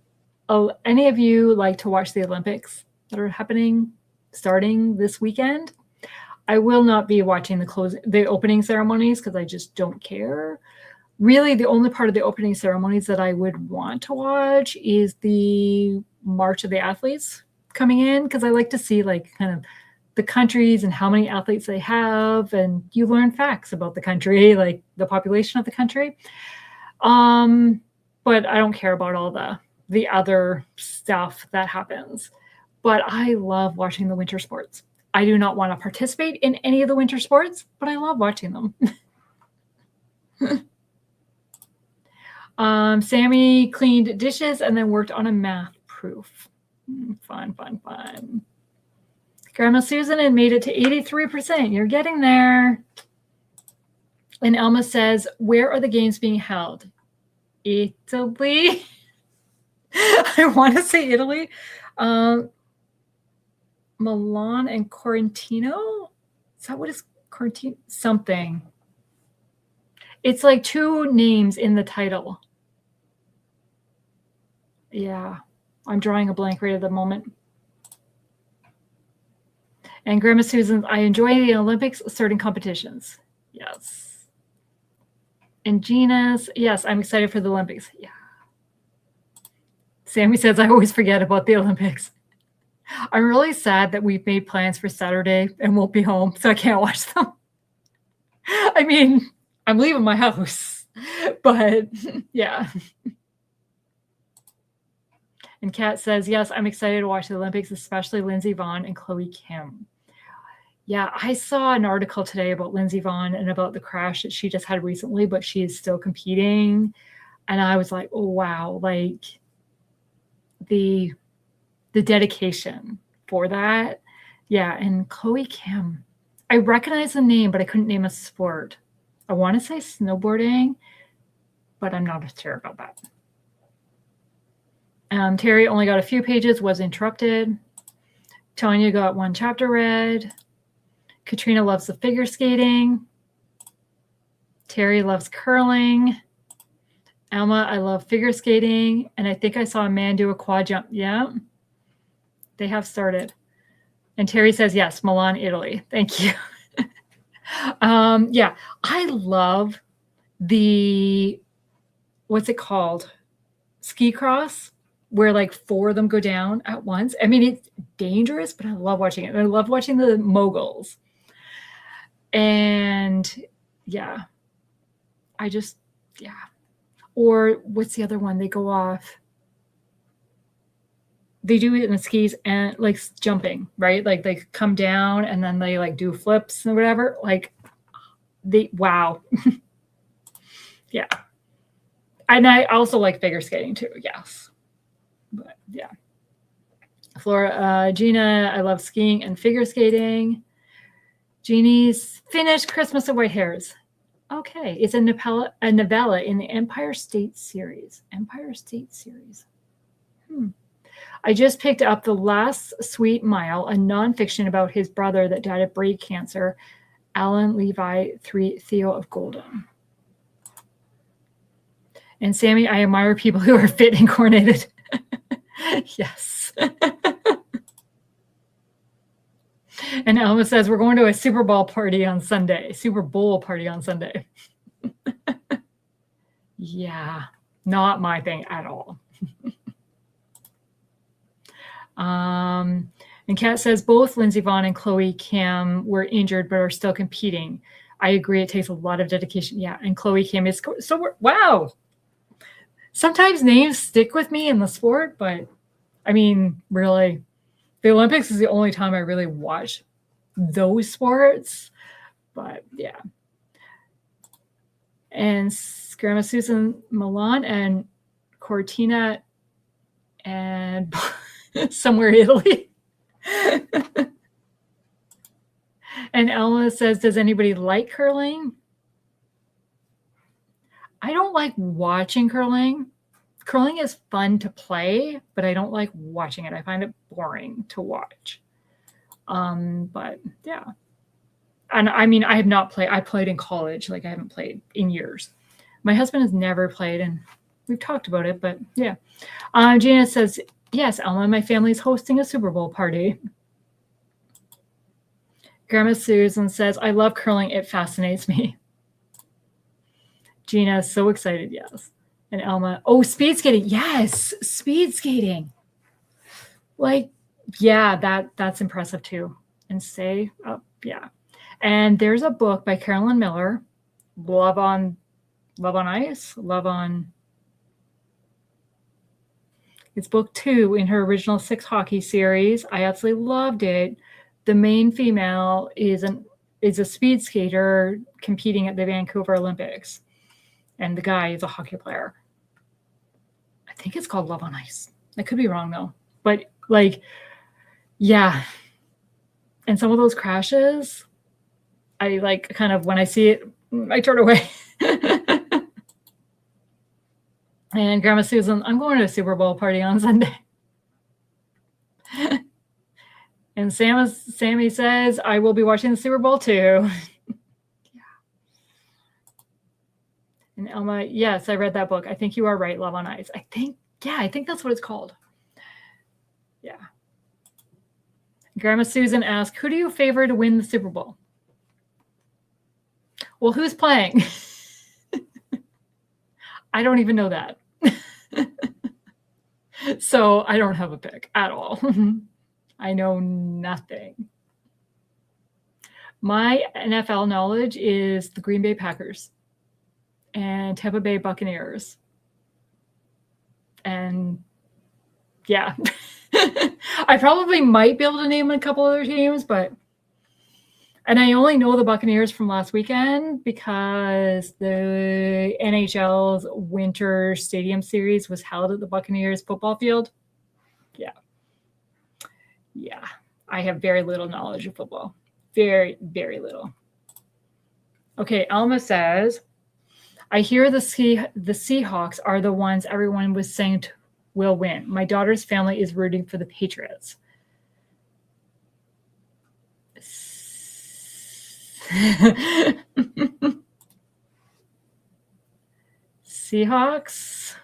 any of you like to watch the Olympics that are starting this weekend? I will not be watching the opening ceremonies because I just don't care. Really, the only part of the opening ceremonies that I would want to watch is the March of the Athletes coming in, because I like to see like kind of the countries and how many athletes they have, and you learn facts about the country, like the population of the country. But I don't care about all the other stuff that happens. But I love watching the winter sports. I do not want to participate in any of the winter sports, but I love watching them. Sammy cleaned dishes and then worked on a math proof. Fun. Grandma Susan had made it to 83%. You're getting there. And Elma says, where are the games being held? Italy. I want to say Italy. Milan and Corentino? Is that what is Corentino? Something. It's like 2 names in the title. Yeah, I'm drawing a blank right at the moment. And Grandma Susan, I enjoy the Olympics, certain competitions. Yes. And Gina's, yes, I'm excited for the Olympics. Yeah. Sammy says, I always forget about the Olympics. I'm really sad that we've made plans for Saturday and won't be home, so I can't watch them. I mean, I'm leaving my house, but yeah. And Kat says, yes, I'm excited to watch the Olympics, especially Lindsey Vonn and Chloe Kim. Yeah, I saw an article today about Lindsey Vonn and about the crash that she just had recently, but she is still competing. And I was like, oh, wow, like the dedication for that. Yeah, and Chloe Kim. I recognize the name, but I couldn't name a sport. I want to say snowboarding, but I'm not sure about that. Terry only got a few pages, was interrupted. Tanya got 1 chapter read. Katrina loves the figure skating. Terry loves curling. Alma, I love figure skating. And I think I saw a man do a quad jump. Yeah, they have started. And Terry says, yes, Milan, Italy. Thank you. Yeah, I love what's it called? Ski cross, where like 4 of them go down at once. I mean, it's dangerous, but I love watching it. I love watching the moguls. And yeah, or what's the other one? They go off. They do it in the skis and like jumping, right? Like they come down and then they like do flips and whatever. Like Wow. Yeah. And I also like figure skating too. Yes. But yeah. Flora, Gina, I love skiing and figure skating. Jeannie's finished Christmas of White Hairs. Okay, it's a novella in the Empire State series. Empire State series. I just picked up The Last Sweet Mile, a nonfiction about his brother that died of brain cancer, Alan Levi Theo of Golden. And Sammy, I admire people who are fit and coordinated. Yes. And Elma says, we're going to a Super Bowl party on Sunday. Yeah, not my thing at all. And Kat says, both Lindsey Vonn and Chloe Kim were injured but are still competing. I agree. It takes a lot of dedication. Yeah, and Chloe Kim is so wow. Sometimes names stick with me in the sport, but I mean, really, the Olympics is the only time I really watch those sports. But yeah. And Grandma Susan Milan and Cortina and somewhere in Italy. And Elma says, does anybody like curling? I don't like watching curling. Curling is fun to play, but I don't like watching it. I find it boring to watch. But yeah. And I mean, I have not played. I played in college. Like I haven't played in years. My husband has never played, and we've talked about it, but yeah. Gina says, yes, Elma, my family's hosting a Super Bowl party. Grandma Susan says, I love curling. It fascinates me. Gina is so excited. Yes. And Elma, oh, speed skating. Yes. Speed skating. Like, yeah, that's impressive too. And stay up. Yeah. And there's a book by Carolyn Miller, Love on Ice. It's book 2 in her original 6 hockey series. I absolutely loved it. The main female is a speed skater competing at the Vancouver Olympics. And the guy is a hockey player. I think it's called Love on Ice. I could be wrong though. But like, yeah. And some of those crashes, I like kind of, when I see it, I turn away. And Grandma Susan, I'm going to a Super Bowl party on Sunday. And Sammy says, I will be watching the Super Bowl too. Yeah. And Elma, yes, I read that book. I think you are right, Love on Ice. I think that's what it's called. Yeah. Grandma Susan asked, who do you favor to win the Super Bowl? Well, who's playing? I don't even know that. So I don't have a pick at all. I know nothing. My NFL knowledge is the Green Bay Packers and Tampa Bay Buccaneers. And yeah, I probably might be able to name a couple other teams, and I only know the Buccaneers from last weekend because the NHL's Winter Stadium Series was held at the Buccaneers football field. Yeah. Yeah. I have very little knowledge of football. Very, very little. Okay. Alma says, I hear the Seahawks are the ones everyone was saying will win. My daughter's family is rooting for the Patriots. Seahawks,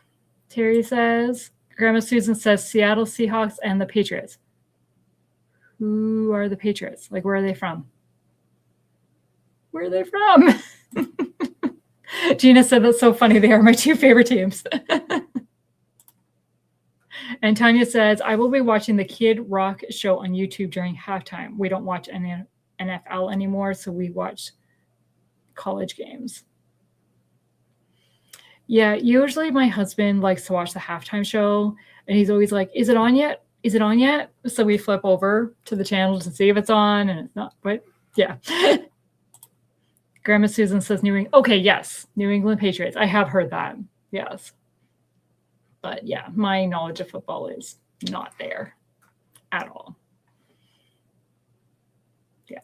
Terry says. Grandma Susan says Seattle Seahawks and the Patriots. Who are the Patriots? Like, where are they from? Where are they from? Gina said, that's so funny. They are my 2 favorite teams. And Tanya says, I will be watching the Kid Rock show on YouTube during halftime. We don't watch any NFL anymore, so we watch college games. Yeah, usually my husband likes to watch the halftime show, and he's always like, is it on yet? Is it on yet? So we flip over to the channel to see if it's on, and it's not. But yeah. Grandma Susan says New England. Okay, yes, New England Patriots. I have heard that. Yes. But yeah, my knowledge of football is not there at all. Yeah.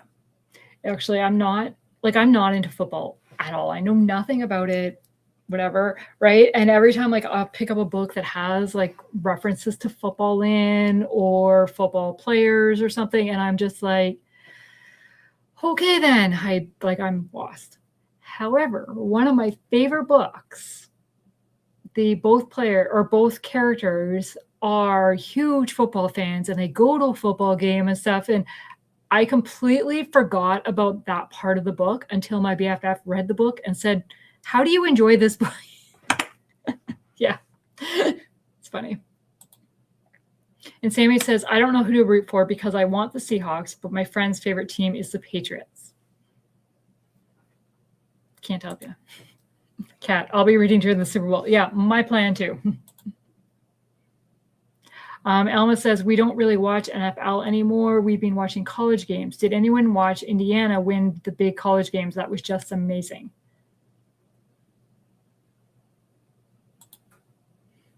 Actually, I'm not into football at all. I know nothing about it, whatever, right? And every time like I'll pick up a book that has like references to football in or football players or something, and I'm just like, okay, then I'm lost. However, one of my favorite books, both characters are huge football fans and they go to a football game and stuff. And I completely forgot about that part of the book until my BFF read the book and said, how do you enjoy this book? Yeah, it's funny. And Sammy says, I don't know who to root for because I want the Seahawks, but my friend's favorite team is the Patriots. Can't help you. Kat, I'll be reading during the Super Bowl. Yeah, my plan too. Alma says, we don't really watch NFL anymore. We've been watching college games. Did anyone watch Indiana win the big college games? That was just amazing.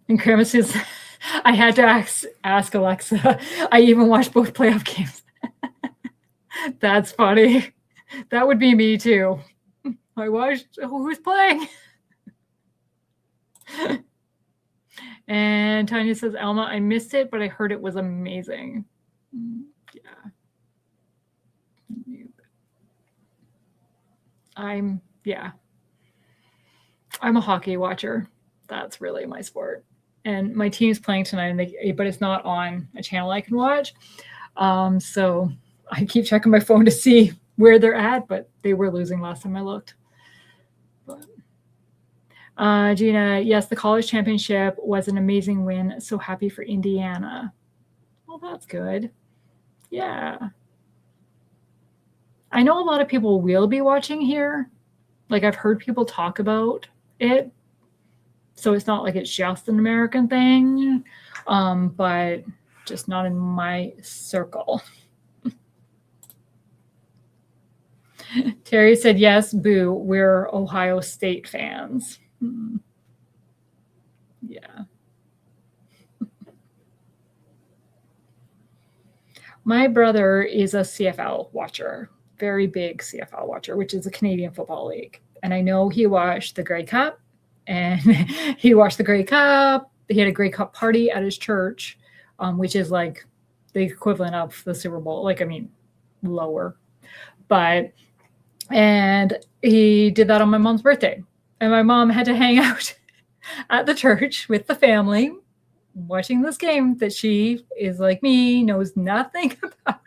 And Grandma says, I had to ask Alexa. I even watched both playoff games. That's funny. That would be me too. I watched who's playing. And Tanya says, Alma, I missed it, but I heard it was amazing. Yeah. I'm a hockey watcher. That's really my sport. And my team's playing tonight, but it's not on a channel I can watch. So I keep checking my phone to see where they're at, but they were losing last time I looked. Gina, yes, the college championship was an amazing win. So happy for Indiana. Well, that's good. Yeah. I know a lot of people will be watching here. Like I've heard people talk about it. So it's not like it's just an American thing, but just not in my circle. Terry said, yes, boo, we're Ohio State fans. Yeah. My brother is a CFL watcher, very big CFL watcher, which is a Canadian Football League. And I know he watched the Grey Cup, and he watched the Grey Cup. He had a Grey Cup party at his church, which is like the equivalent of the Super Bowl. Lower. And he did that on my mom's birthday. And my mom had to hang out at the church with the family watching this game that she is like me, knows nothing about.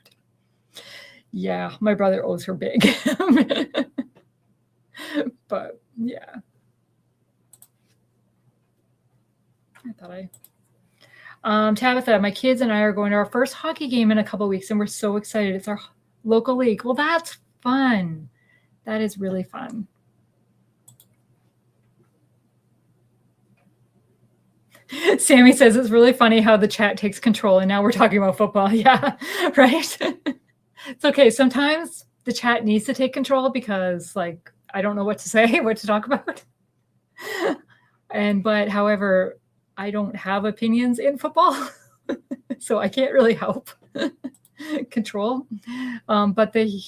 Yeah, my brother owes her big. But yeah. Tabitha, my kids and I are going to our first hockey game in a couple of weeks, and we're so excited. It's our local league. Well, that's fun. That is really fun. Sammy says it's really funny how the chat takes control, and now we're talking about football. Yeah, right? It's okay. Sometimes the chat needs to take control because, like, I don't know what to say, what to talk about. But however, I don't have opinions in football, so I can't really help control. But the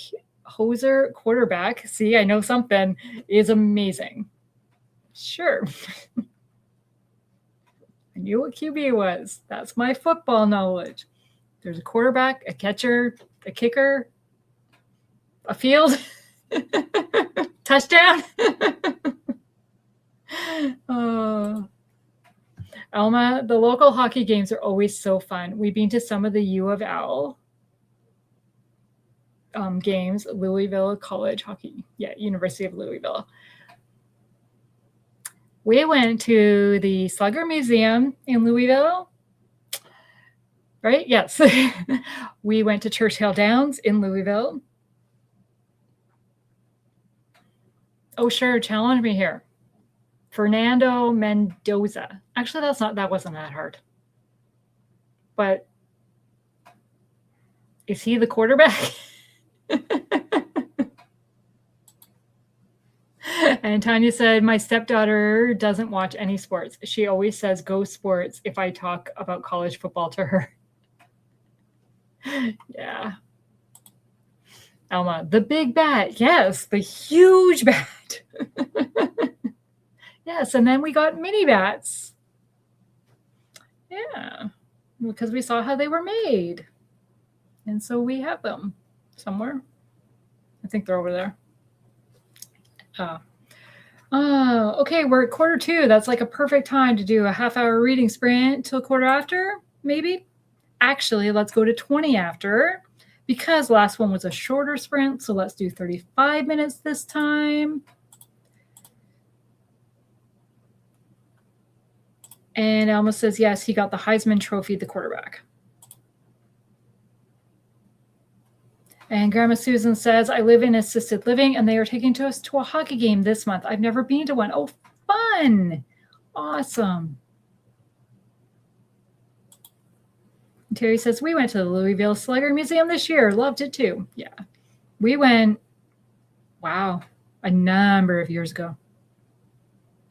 Hoser quarterback, see, I know something, is amazing. Sure. I knew what QB was. That's my football knowledge. There's a quarterback, a catcher, a kicker, a field, touchdown. Alma, the local hockey games are always so fun. We've been to some of the U of L games, Louisville College Hockey. Yeah, University of Louisville. We went to the Slugger Museum in Louisville, right? Yes. We went to Churchill Downs in Louisville. Oh, sure. Challenge me here. Fernando Mendoza. Actually, that wasn't that hard. But is he the quarterback? And Tanya said, my stepdaughter doesn't watch any sports. She always says, go sports if I talk about college football to her. Yeah. Alma, the big bat. Yes, the huge bat. Yes, and then we got mini bats. Yeah, because we saw how they were made. And so we have them somewhere. I think they're over there. Oh, okay, we're at 1:45. That's like a perfect time to do a half-hour reading sprint till 1:15, maybe. Actually, let's go to 20 after, because last one was a shorter sprint, so let's do 35 minutes this time. And Alma says, yes, he got the Heisman Trophy, the quarterback. And Grandma Susan says, I live in assisted living, and they are taking us to a hockey game this month. I've never been to one. Oh, fun. Awesome. And Terry says, we went to the Louisville Slugger Museum this year. Loved it too. Yeah. We went, wow, a number of years ago.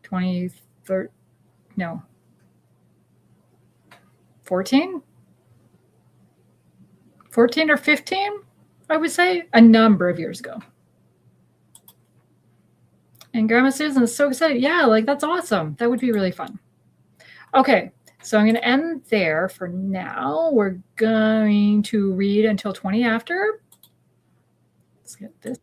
2013, no, 14? 14 or 15, I would say, a number of years ago. And Grandma Susan is so excited. Yeah, like that's awesome. That would be really fun. Okay, so I'm going to end there for now. We're going to read until 20 after. Let's get this.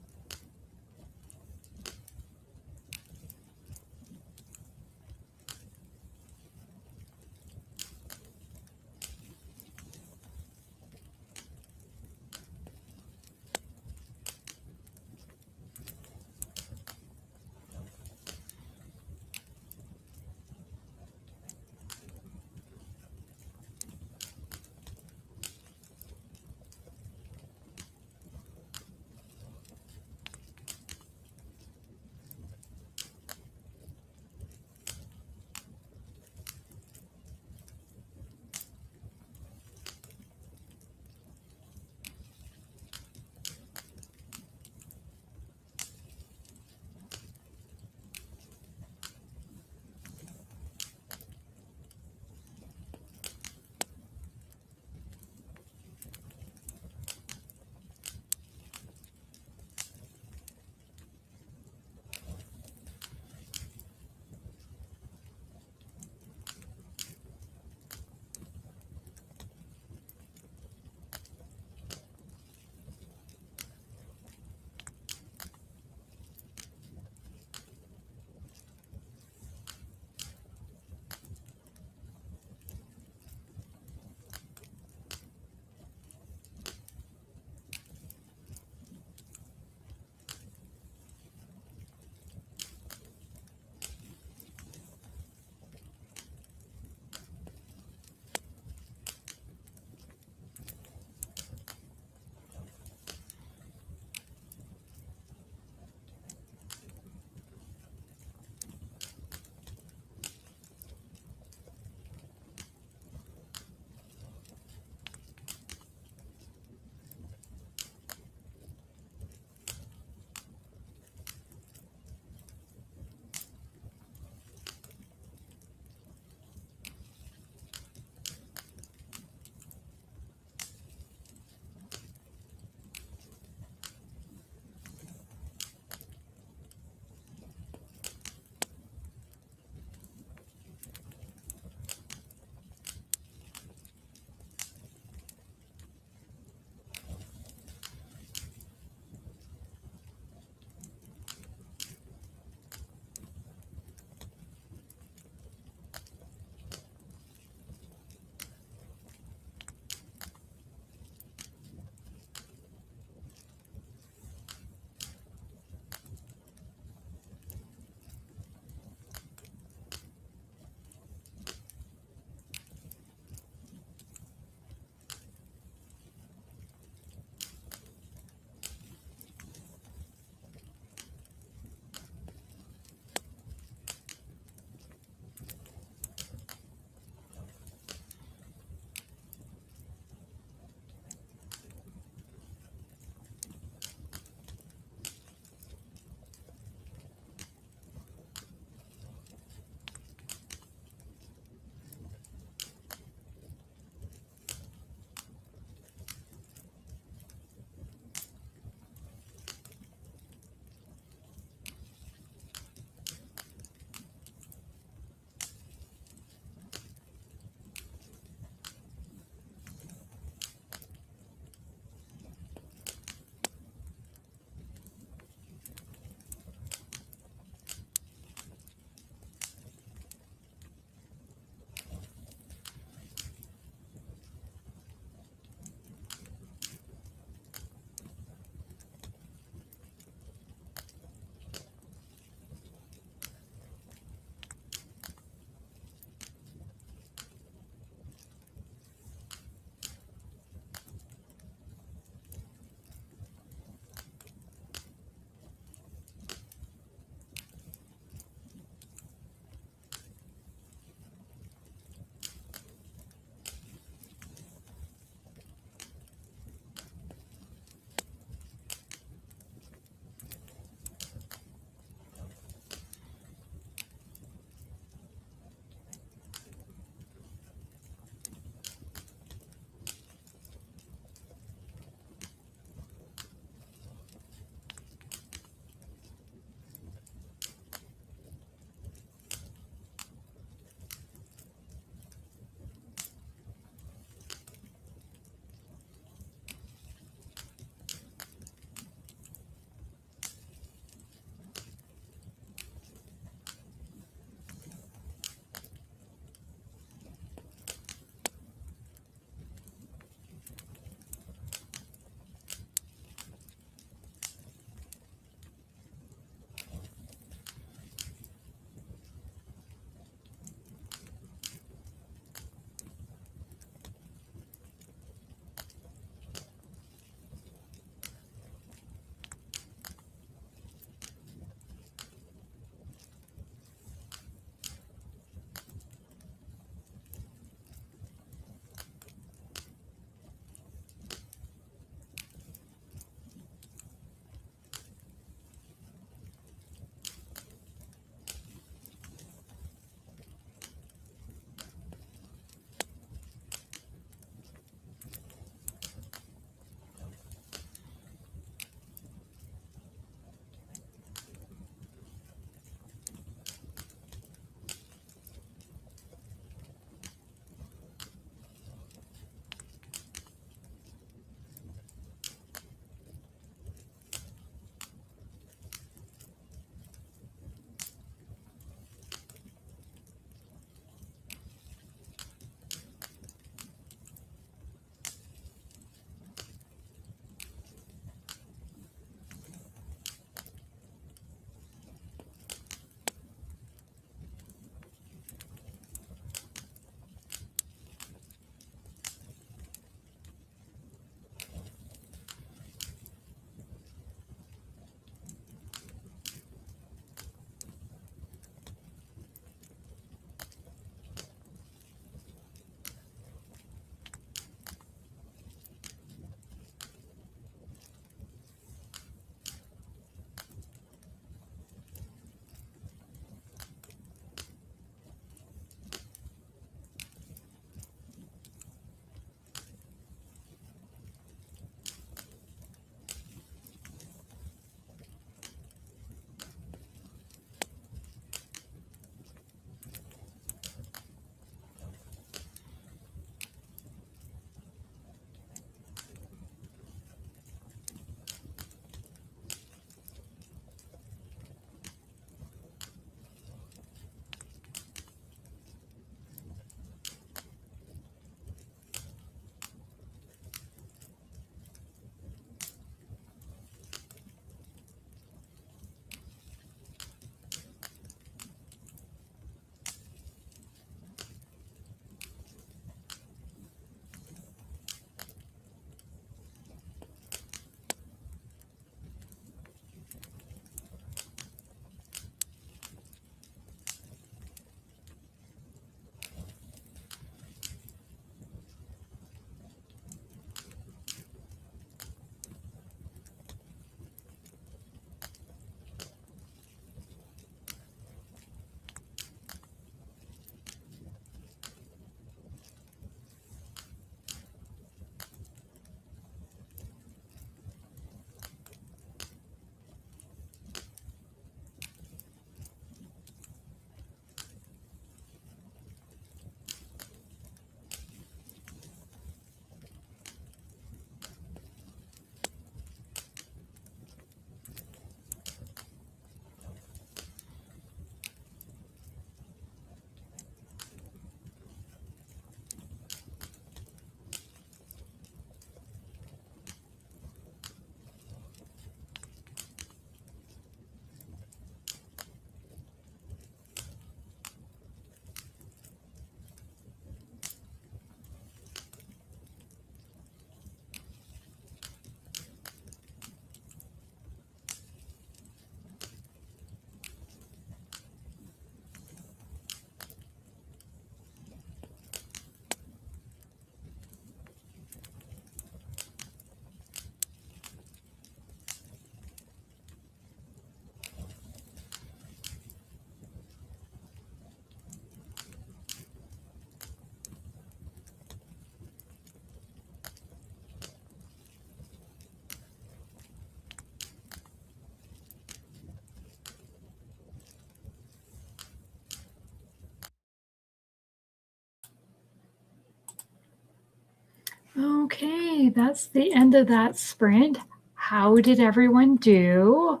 Okay, that's the end of that sprint. How did everyone do?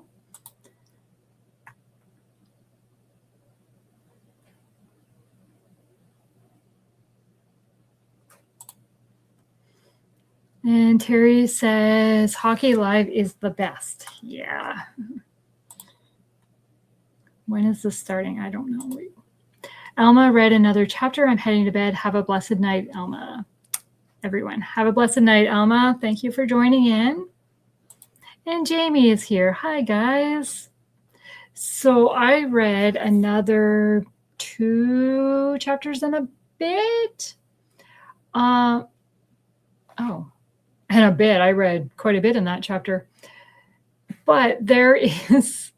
And Terry says, Hockey Live is the best. Yeah. When is this starting? I don't know. Alma read another chapter. I'm heading to bed. Have a blessed night, Alma. Everyone, have a blessed night, Alma. Thank you for joining in. And Jamie is here. Hi, guys. So I read another 2 chapters and a bit. And a bit. I read quite a bit in that chapter. But there is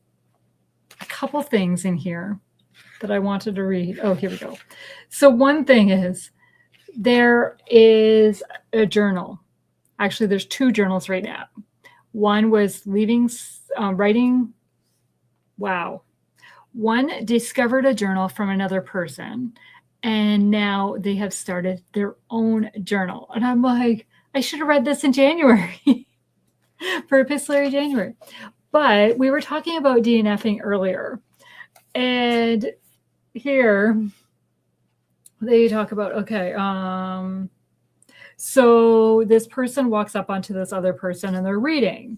a couple things in here that I wanted to read. Oh, here we go. So one thing is, there is a journal. Actually, there's 2 journals right now. One was writing. Wow. One discovered a journal from another person, and now they have started their own journal. And I'm like, I should have read this in January for Epistolary January. But we were talking about DNFing earlier. And here they talk about, okay, so this person walks up onto this other person and they're reading.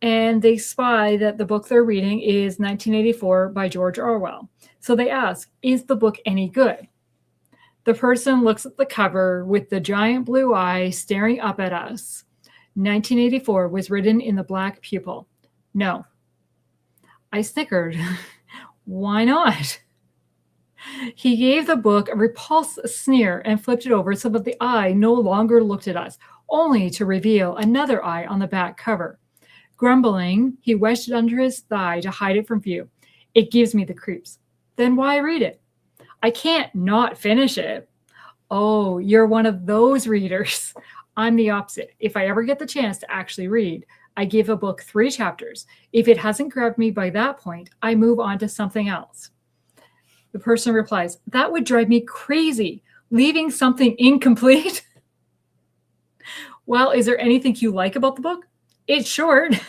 And they spy that the book they're reading is 1984 by George Orwell. So they ask, is the book any good? The person looks at the cover with the giant blue eye staring up at us. 1984 was written in the black pupil. No. I snickered. Why not? He gave the book a repulsed sneer and flipped it over so that the eye no longer looked at us, only to reveal another eye on the back cover. Grumbling, he wedged it under his thigh to hide it from view. It gives me the creeps. Then why read it? I can't not finish it. Oh, you're one of those readers. I'm the opposite. If I ever get the chance to actually read, I give a book 3 chapters. If it hasn't grabbed me by that point, I move on to something else. The person replies, that would drive me crazy, leaving something incomplete. Well, is there anything you like about the book? It's short.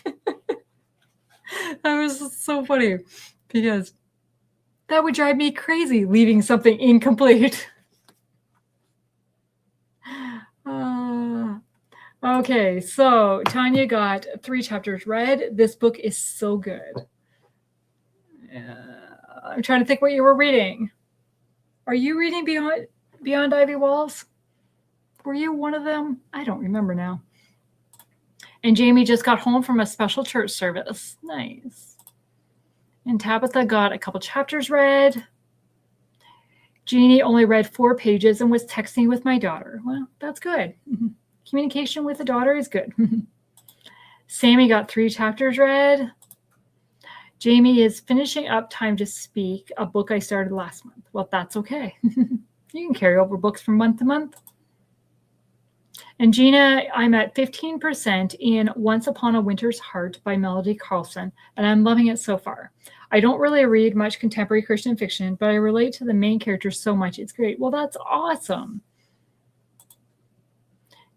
That was so funny because that would drive me crazy, leaving something incomplete. Okay, so Tanya got 3 chapters read. This book is so good. I'm trying to think what you were reading. Are you reading Beyond Ivy Walls? Were you one of them? I don't remember now. And Jamie just got home from a special church service. Nice. And Tabitha got a couple chapters read. Jeannie only read 4 pages and was texting with my daughter. Well, that's good. Communication with a daughter is good. Sammy got 3 chapters read. Jamie is finishing up Time to Speak, a book I started last month. Well, that's okay. You can carry over books from month to month. And Gina, I'm at 15% in Once Upon a Winter's Heart by Melody Carlson, and I'm loving it so far. I don't really read much contemporary Christian fiction, but I relate to the main characters so much. It's great. Well, that's awesome.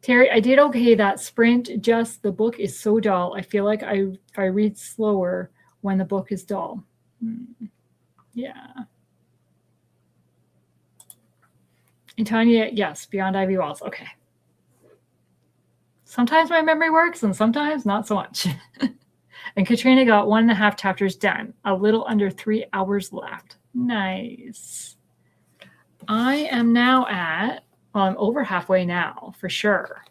Terry, I did okay that sprint, just the book is so dull. I feel like if I read slower when the book is dull. Yeah. And Tanya, yes, Beyond Ivy Walls. Okay. Sometimes my memory works and sometimes not so much. And Katrina got 1.5 chapters done. A little under 3 hours left. Nice. I am now at, well, I'm over halfway now for sure.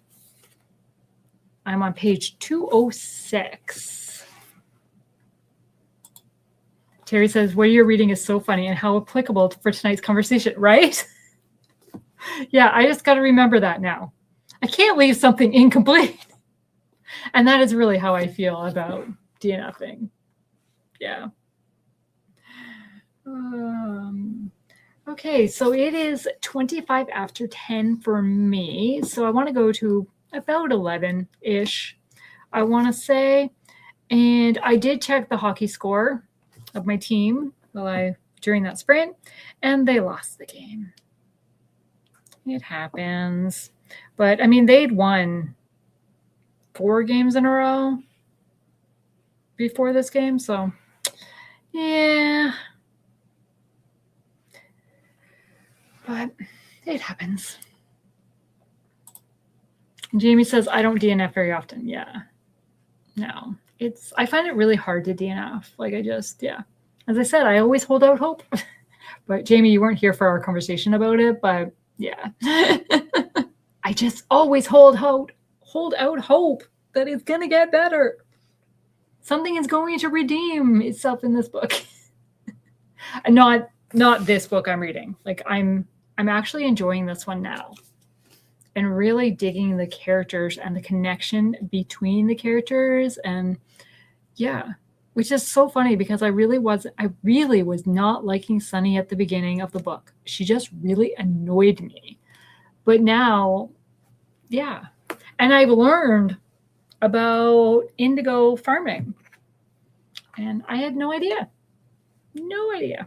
I'm on page 206. Terry says, what you're reading is so funny and how applicable for tonight's conversation, right? Yeah, I just got to remember that now. I can't leave something incomplete. And that is really how I feel about DNFing. Yeah. Okay, so it is 25 after 10 for me. So I want to go to about 11-ish, I want to say. And I did check the hockey score of my team during that sprint, and they lost the game. It happens. But I mean, they'd won 4 games in a row before this game, so yeah. But it happens. Jamie says, I don't DNF very often. Yeah. No. I find it really hard to DNF. Like as I said, I always hold out hope. But Jamie, you weren't here for our conversation about it, but yeah. I just always hold out hope that it's gonna get better. Something is going to redeem itself in this book. not this book I'm reading. Like I'm actually enjoying this one now and really digging the characters and the connection between the characters. And yeah, which is so funny because I really was not liking Sunny at the beginning of the book. She just really annoyed me. But now, yeah. And I've learned about indigo farming. And I had no idea. No idea.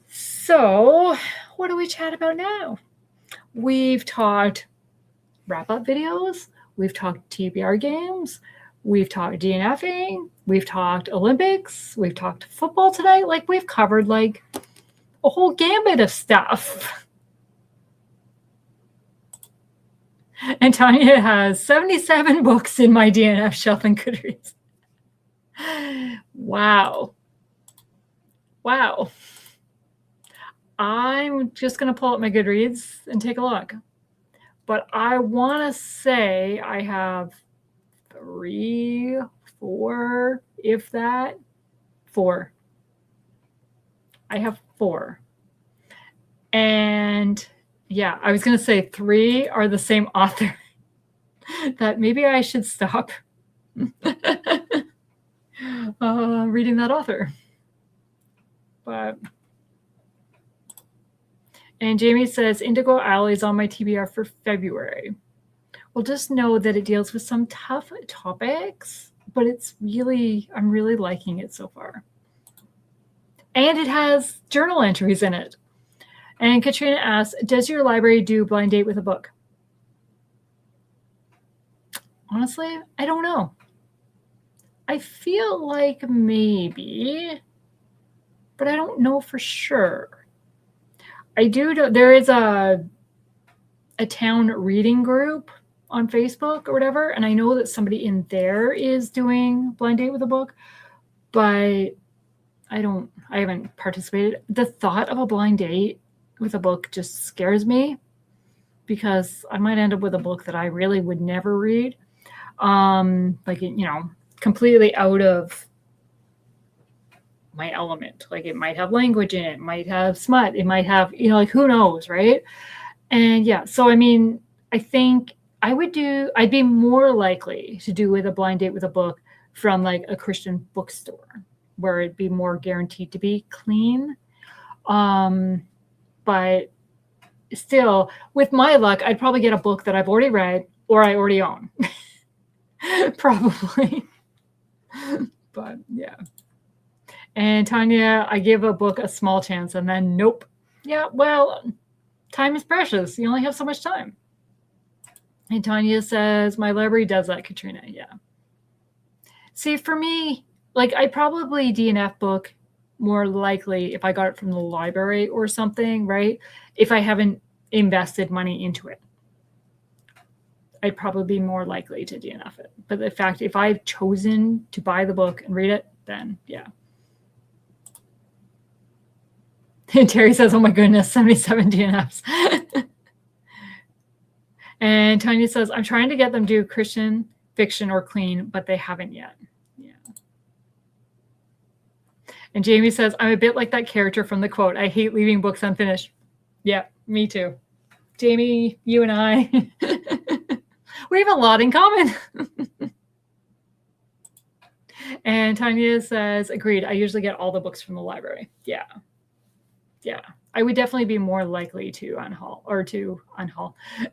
So, what do we chat about now? We've talked wrap-up videos. We've talked TBR games. We've talked DNFing. We've talked Olympics. We've talked football today. Like, we've covered, like, a whole gambit of stuff. And Tanya has 77 books in my DNF shelf and Goodreads. Wow. I'm just going to pull up my Goodreads and take a look. But I want to say I have 3, 4, if that. 4. I have 4. And yeah, I was going to say 3 are the same author. That maybe I should stop reading that author. And Jamie says, Indigo Alley is on my TBR for February. Well, just know that it deals with some tough topics, but I'm really liking it so far. And it has journal entries in it. And Katrina asks, does your library do blind date with a book? Honestly, I don't know. I feel like maybe, but I don't know for sure. There is a town reading group on Facebook or whatever, and I know that somebody in there is doing blind date with a book, but I haven't participated. The thought of a blind date with a book just scares me because I might end up with a book that I really would never read. Completely out of my element. Like, it might have language in it, it might have smut, it might have, who knows, right? And yeah, so I mean, I think I'd be more likely to do with a blind date with a book from like a Christian bookstore where it'd be more guaranteed to be clean. But still, with my luck, I'd probably get a book that I've already read or I already own. Probably. But yeah. And Tanya, I give a book a small chance and then nope. Yeah, well, time is precious. You only have so much time. And Tanya says, my library does that, Katrina. Yeah. See, for me, like, I probably DNF book more likely if I got it from the library or something, right? If I haven't invested money into it, I'd probably be more likely to DNF it. But the fact, if I've chosen to buy the book and read it, then yeah. And Terry says, oh my goodness, 77 DNFs. And Tanya says, I'm trying to get them to do Christian fiction or clean, but they haven't yet. Yeah. And Jamie says, I'm a bit like that character from the quote, I hate leaving books unfinished. Yeah, me too. Jamie, you and I, we have a lot in common. And Tanya says, agreed. I usually get all the books from the library. Yeah. Yeah. I would definitely be more likely to to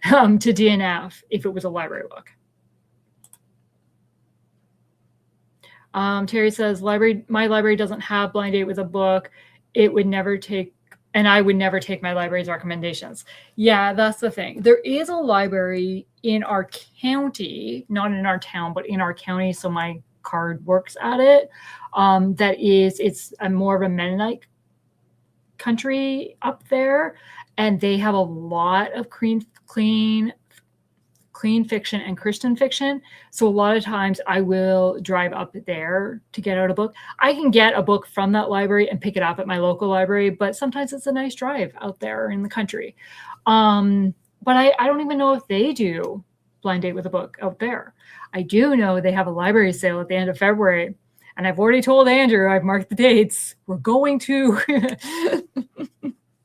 DNF if it was a library book. Terry says, my library doesn't have blind date with a book. it would never take, and I would never take my library's recommendations. Yeah, that's the thing. There is a library in our county, not in our town, but in our county. So my card works at it. It's a more of a Mennonite country up there, and they have a lot of clean fiction and Christian fiction. So a lot of times I will drive up there to get out a book. I can get a book from that library and pick it up at my local library, but sometimes it's a nice drive out there in the country. But I don't even know if they do blind date with a book out there. I do know they have a library sale at the end of February, and I've already told Andrew, I've marked the dates. We're going to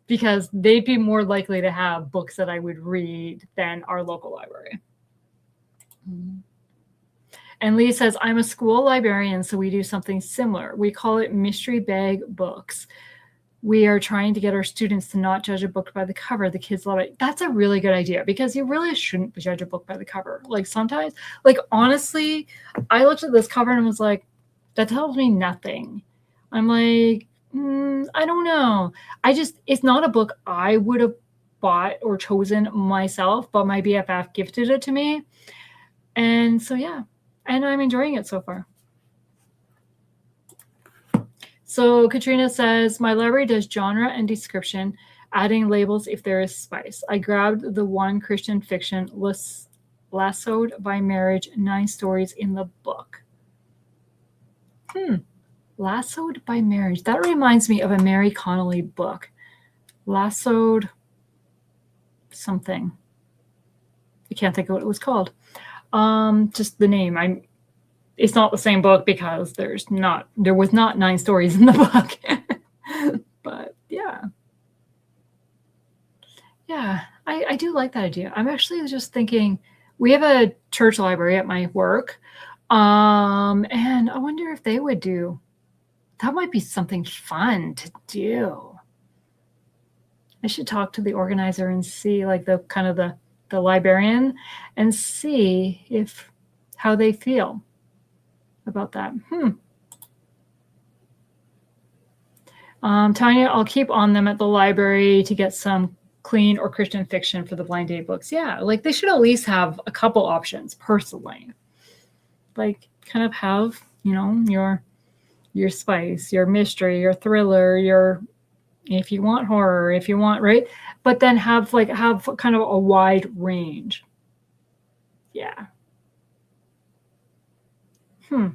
because they'd be more likely to have books that I would read than our local library. And Lee says, I'm a school librarian, so we do something similar. We call it mystery bag books. We are trying to get our students to not judge a book by the cover. The kids love it. That's a really good idea, because you really shouldn't judge a book by the cover. Like sometimes, like honestly, I looked at this cover and was like, that tells me nothing. I'm like, I don't know. It's not a book I would have bought or chosen myself, but my BFF gifted it to me. And so, yeah, and I'm enjoying it so far. So Katrina says, my library does genre and description, adding labels if there is spice. I grabbed the one Christian fiction, Lassoed by Marriage, 9 stories in the book. Lassoed by Marriage. That reminds me of a Mary Connolly book. Lassoed something. I can't think of what it was called. Just the name. It's not the same book because there was not 9 stories in the book. But yeah. Yeah, I do like that idea. I'm actually just thinking, we have a church library at my work. And I wonder if they would do, that might be something fun to do. I should talk to the organizer and see, like the kind of the librarian, and see how they feel about that. Tanya, I'll keep on them at the library to get some clean or Christian fiction for the blind date books. Yeah, like they should at least have a couple options personally. Like kind of have, your spice, your mystery, your thriller, if you want horror, if you want, right? But then have kind of a wide range. Yeah. I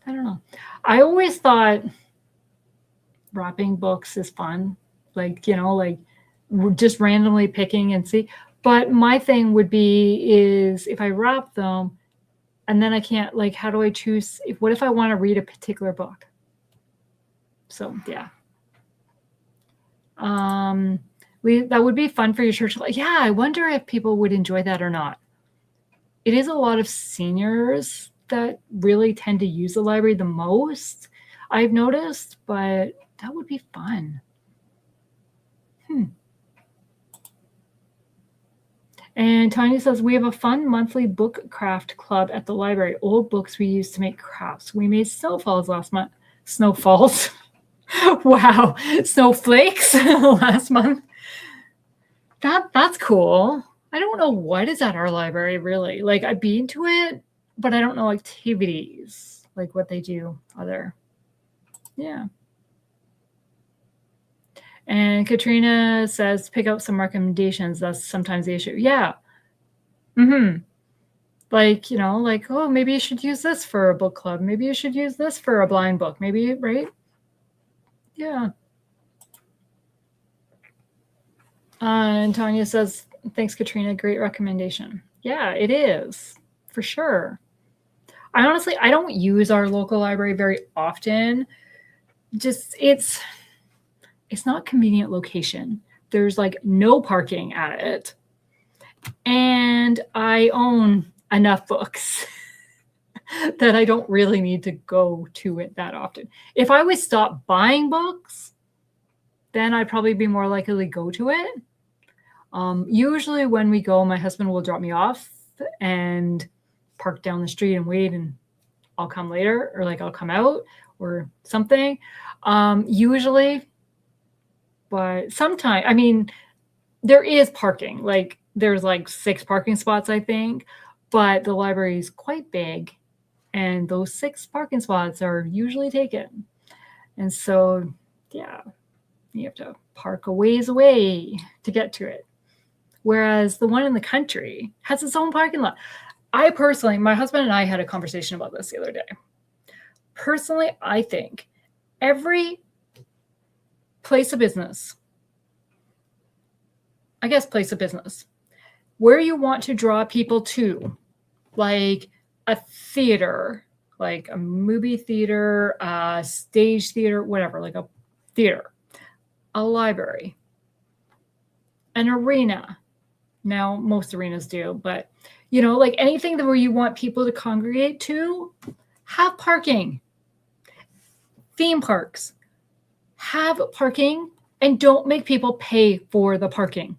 don't know. I always thought wrapping books is fun. Like, just randomly picking and see. But my thing would be is if I wrap them and then I can't, like, how do I choose? What if I want to read a particular book? So, yeah. That would be fun for your church. Yeah, I wonder if people would enjoy that or not. It is a lot of seniors that really tend to use the library the most, I've noticed, but that would be fun. And Tanya says, we have a fun monthly book craft club at the library. Old books we used to make crafts. We made snowfalls last month. Snowfalls. Wow. Snowflakes last month. That's cool. I don't know what is at our library, really. Like, I've been to it, but I don't know activities, like what they do other. Yeah. And Katrina says, pick out some recommendations. That's sometimes the issue. Yeah. Like, oh, maybe you should use this for a book club. Maybe you should use this for a blind book. Maybe, right? Yeah. And Tanya says, thanks, Katrina. Great recommendation. Yeah, it is, for sure. I don't use our local library very often. Just, it's not convenient location. There's like no parking at it. And I own enough books that I don't really need to go to it that often. If I would stop buying books, then I'd probably be more likely to go to it. Usually when we go, my husband will drop me off and park down the street and wait, and I'll come later, or like I'll come out, or something. Usually, but sometimes, I mean, there is parking. Like there's like 6 parking spots, I think, but the library is quite big, and those 6 parking spots are usually taken. And so, yeah, you have to park a ways away to get to it. Whereas the one in the country has its own parking lot. I personally, my husband and I had a conversation about this the other day. Personally, I think every place of business, where you want to draw people to, like a theater, like a movie theater, a stage theater, whatever, like a theater, a library, an arena. Now, most arenas do, but like anything where you want people to congregate to, have parking. Theme parks, have parking, and don't make people pay for the parking.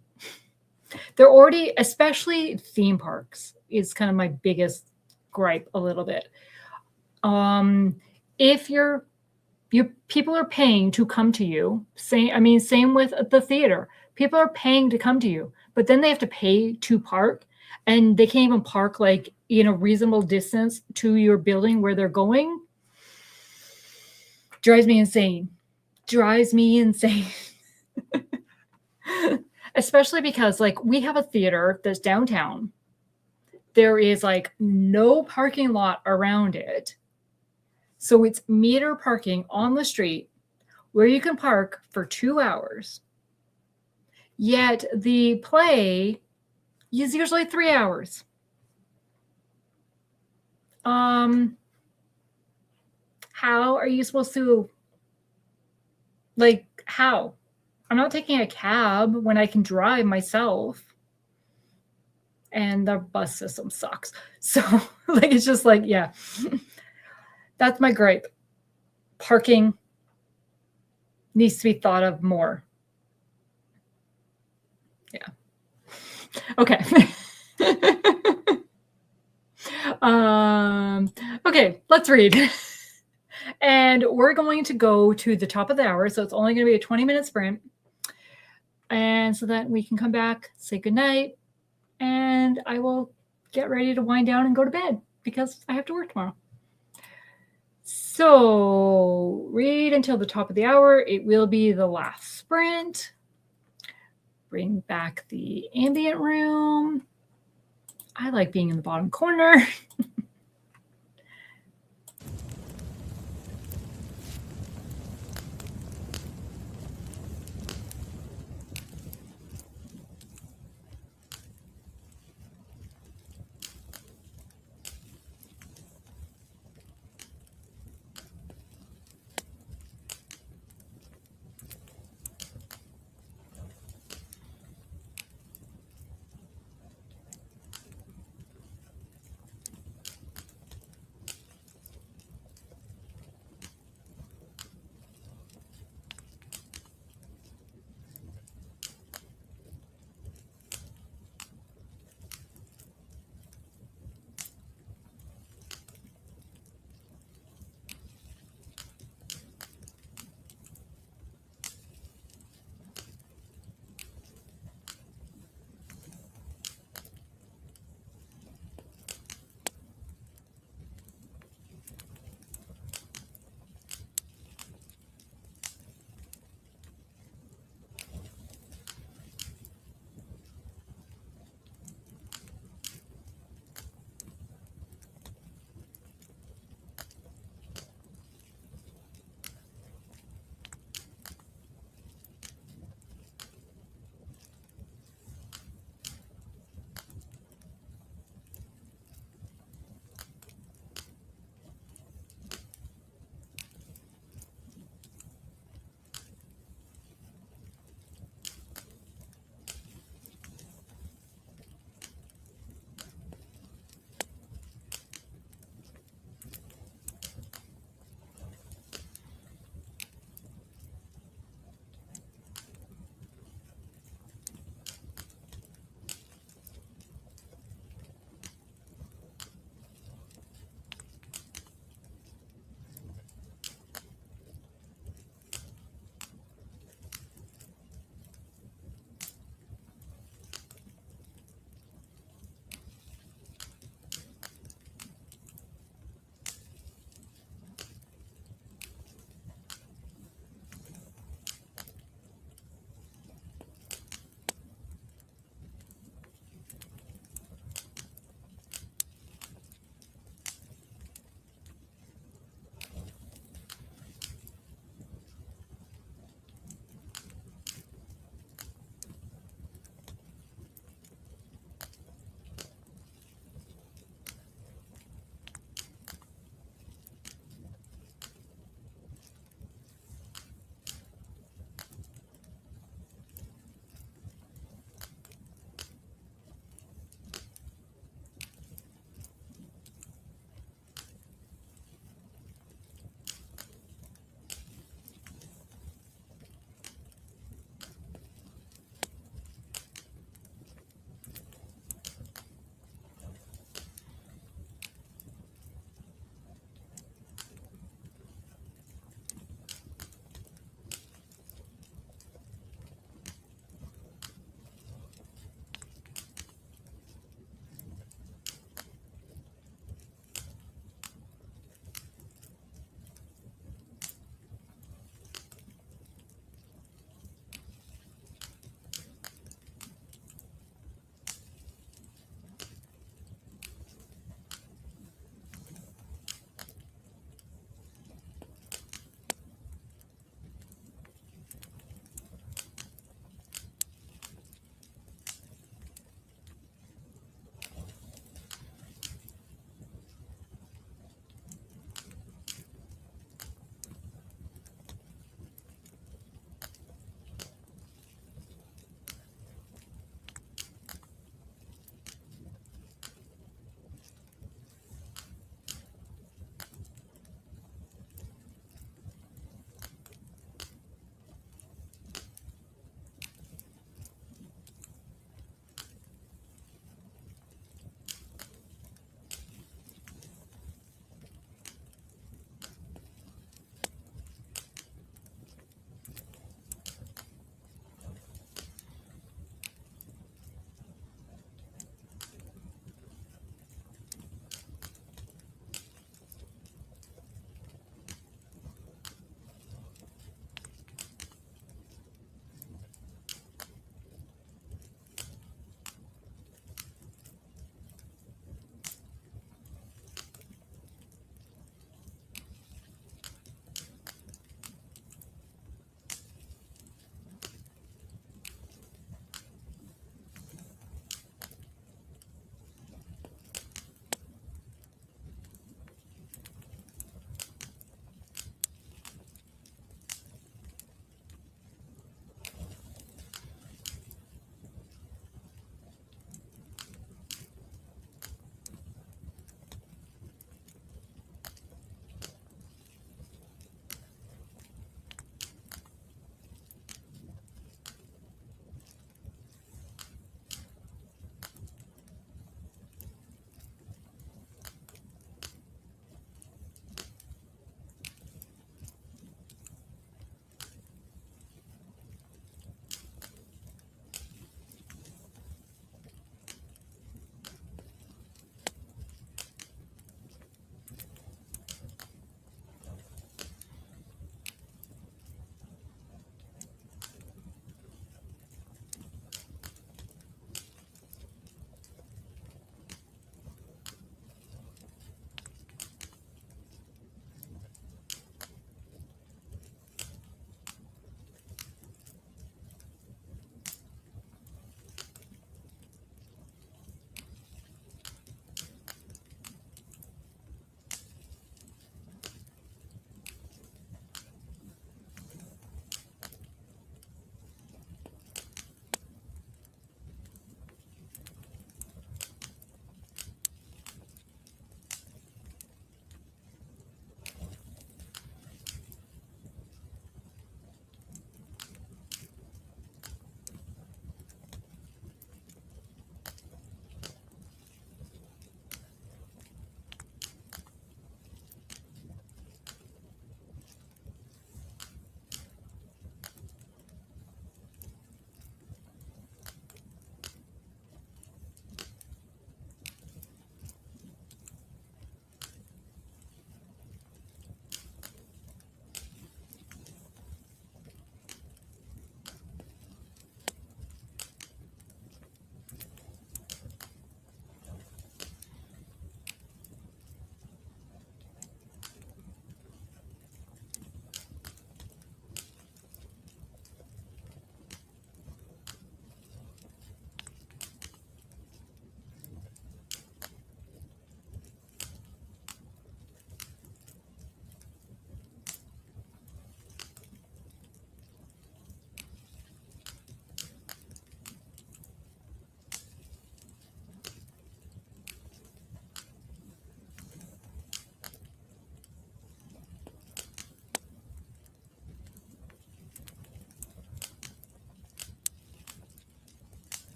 They're already, especially theme parks, is kind of my biggest gripe a little bit. If your people are paying to come to you, same with the theater. People are paying to come to you, but then they have to pay to park, and they can't even park like in a reasonable distance to your building where they're going. Drives me insane. Especially because like we have a theater that's downtown. There is like no parking lot around it. So it's meter parking on the street where you can park for 2 hours. Yet the play is usually 3 hours. How are you supposed to, like, how? I'm not taking a cab when I can drive myself. And the bus system sucks. So like, it's just like, yeah, that's my gripe. Parking needs to be thought of more. Yeah. Okay. Okay, let's read. And we're going to go to the top of the hour. So it's only going to be a 20-minute sprint. And so that we can come back, say goodnight, and I will get ready to wind down and go to bed because I have to work tomorrow. So read until the top of the hour. It will be the last sprint. Bring back the ambient room. I like being in the bottom corner.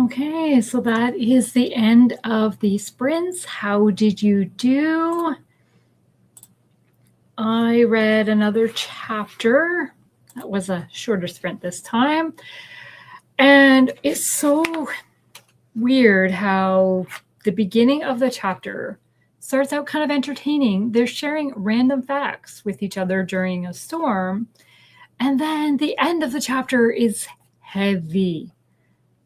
Okay, so that is the end of the sprints. How did you do? I read another chapter. That was a shorter sprint this time. And it's so weird how the beginning of the chapter starts out kind of entertaining. They're sharing random facts with each other during a storm. And then the end of the chapter is heavy.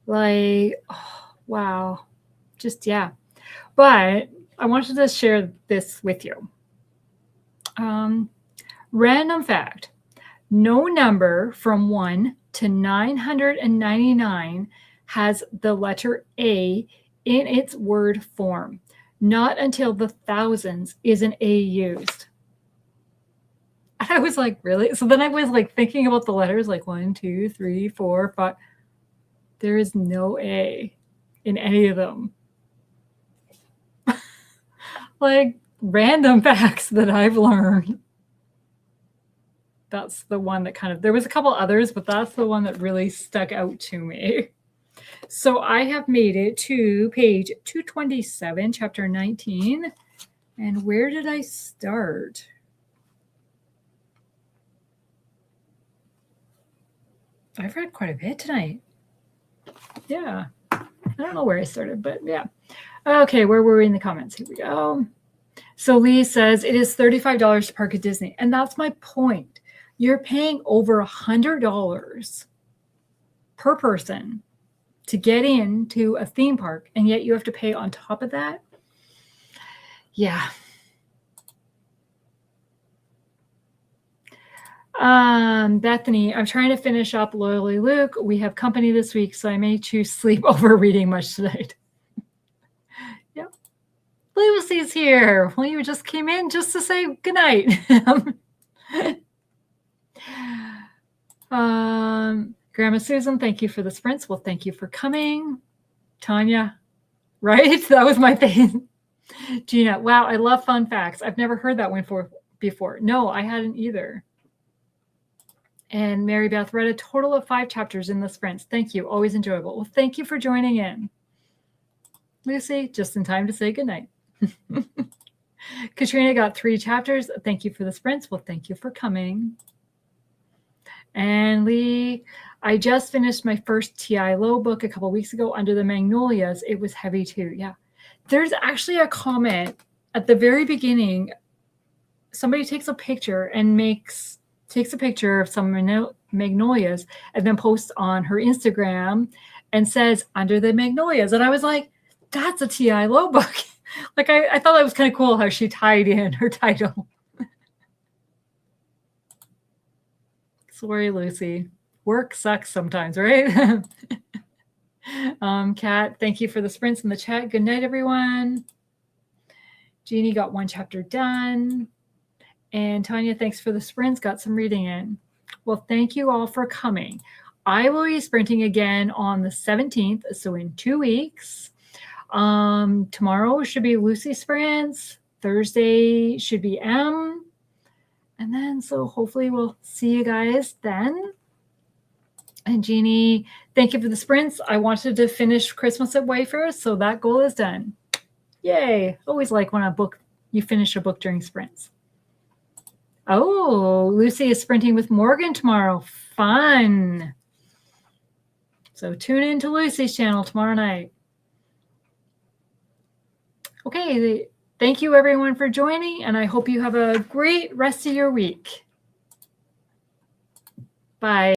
Like, oh, wow. Just, yeah. But I wanted to share this with you. Random fact. No number from 1 to 999 has the letter A in its word form. Not until the thousands is an A used. I was like, really? So then I was like thinking about the letters, like 1, 2, 3, 4, 5. There is no A in any of them. Like random facts that I've learned. That's the one that kind of, there was a couple others, but that's the one that really stuck out to me. So I have made it to page 227, chapter 19. And where did I start? I've read quite a bit tonight. Yeah. I don't know where I started, but yeah. Okay, where were we in the comments? Here we go. So Lee says it is $35 to park at Disney. And that's my point. You're paying over $100 per person to get into a theme park, and yet you have to pay on top of that. Yeah. Bethany, I'm trying to finish up Loyally Luke. We have company this week, so I may choose sleep over reading much tonight. Yep. Lucy's here. Well, you just came in just to say goodnight. Grandma Susan, thank you for the sprints. Well, thank you for coming. Tanya, right? That was my thing. Gina, wow, I love fun facts. I've never heard that one before. No, I hadn't either. And Mary Beth read a total of 5 chapters in the sprints. Thank you. Always enjoyable. Well, thank you for joining in. Lucy, just in time to say goodnight. Katrina got 3 chapters. Thank you for the sprints. Well, thank you for coming. And Lee, I just finished my first T.I. Lowe book a couple weeks ago, Under the Magnolias. It was heavy too. Yeah. There's actually a comment at the very beginning. Somebody takes a picture and takes a picture of some magnolias and then posts on her Instagram and says Under the Magnolias. And I was like, that's a T.I. Lowe book. Like I thought that was kind of cool how she tied in her title. Sorry, Lucy. Work sucks sometimes, right? Kat, thank you for the sprints in the chat. Good night, everyone. Jeannie got 1 chapter done. And Tanya, thanks for the sprints. Got some reading in. Well, thank you all for coming. I will be sprinting again on the 17th, so in 2 weeks. Tomorrow should be Lucy sprints. Thursday should be M. And then, so hopefully we'll see you guys then. And Jeannie, thank you for the sprints. I wanted to finish Christmas at Wayfair, so that goal is done. Yay. Always like when you finish a book during sprints. Oh, Lucy is sprinting with Morgan tomorrow. Fun. So tune in to Lucy's channel tomorrow night. Okay, thank you everyone for joining, and I hope you have a great rest of your week. Bye.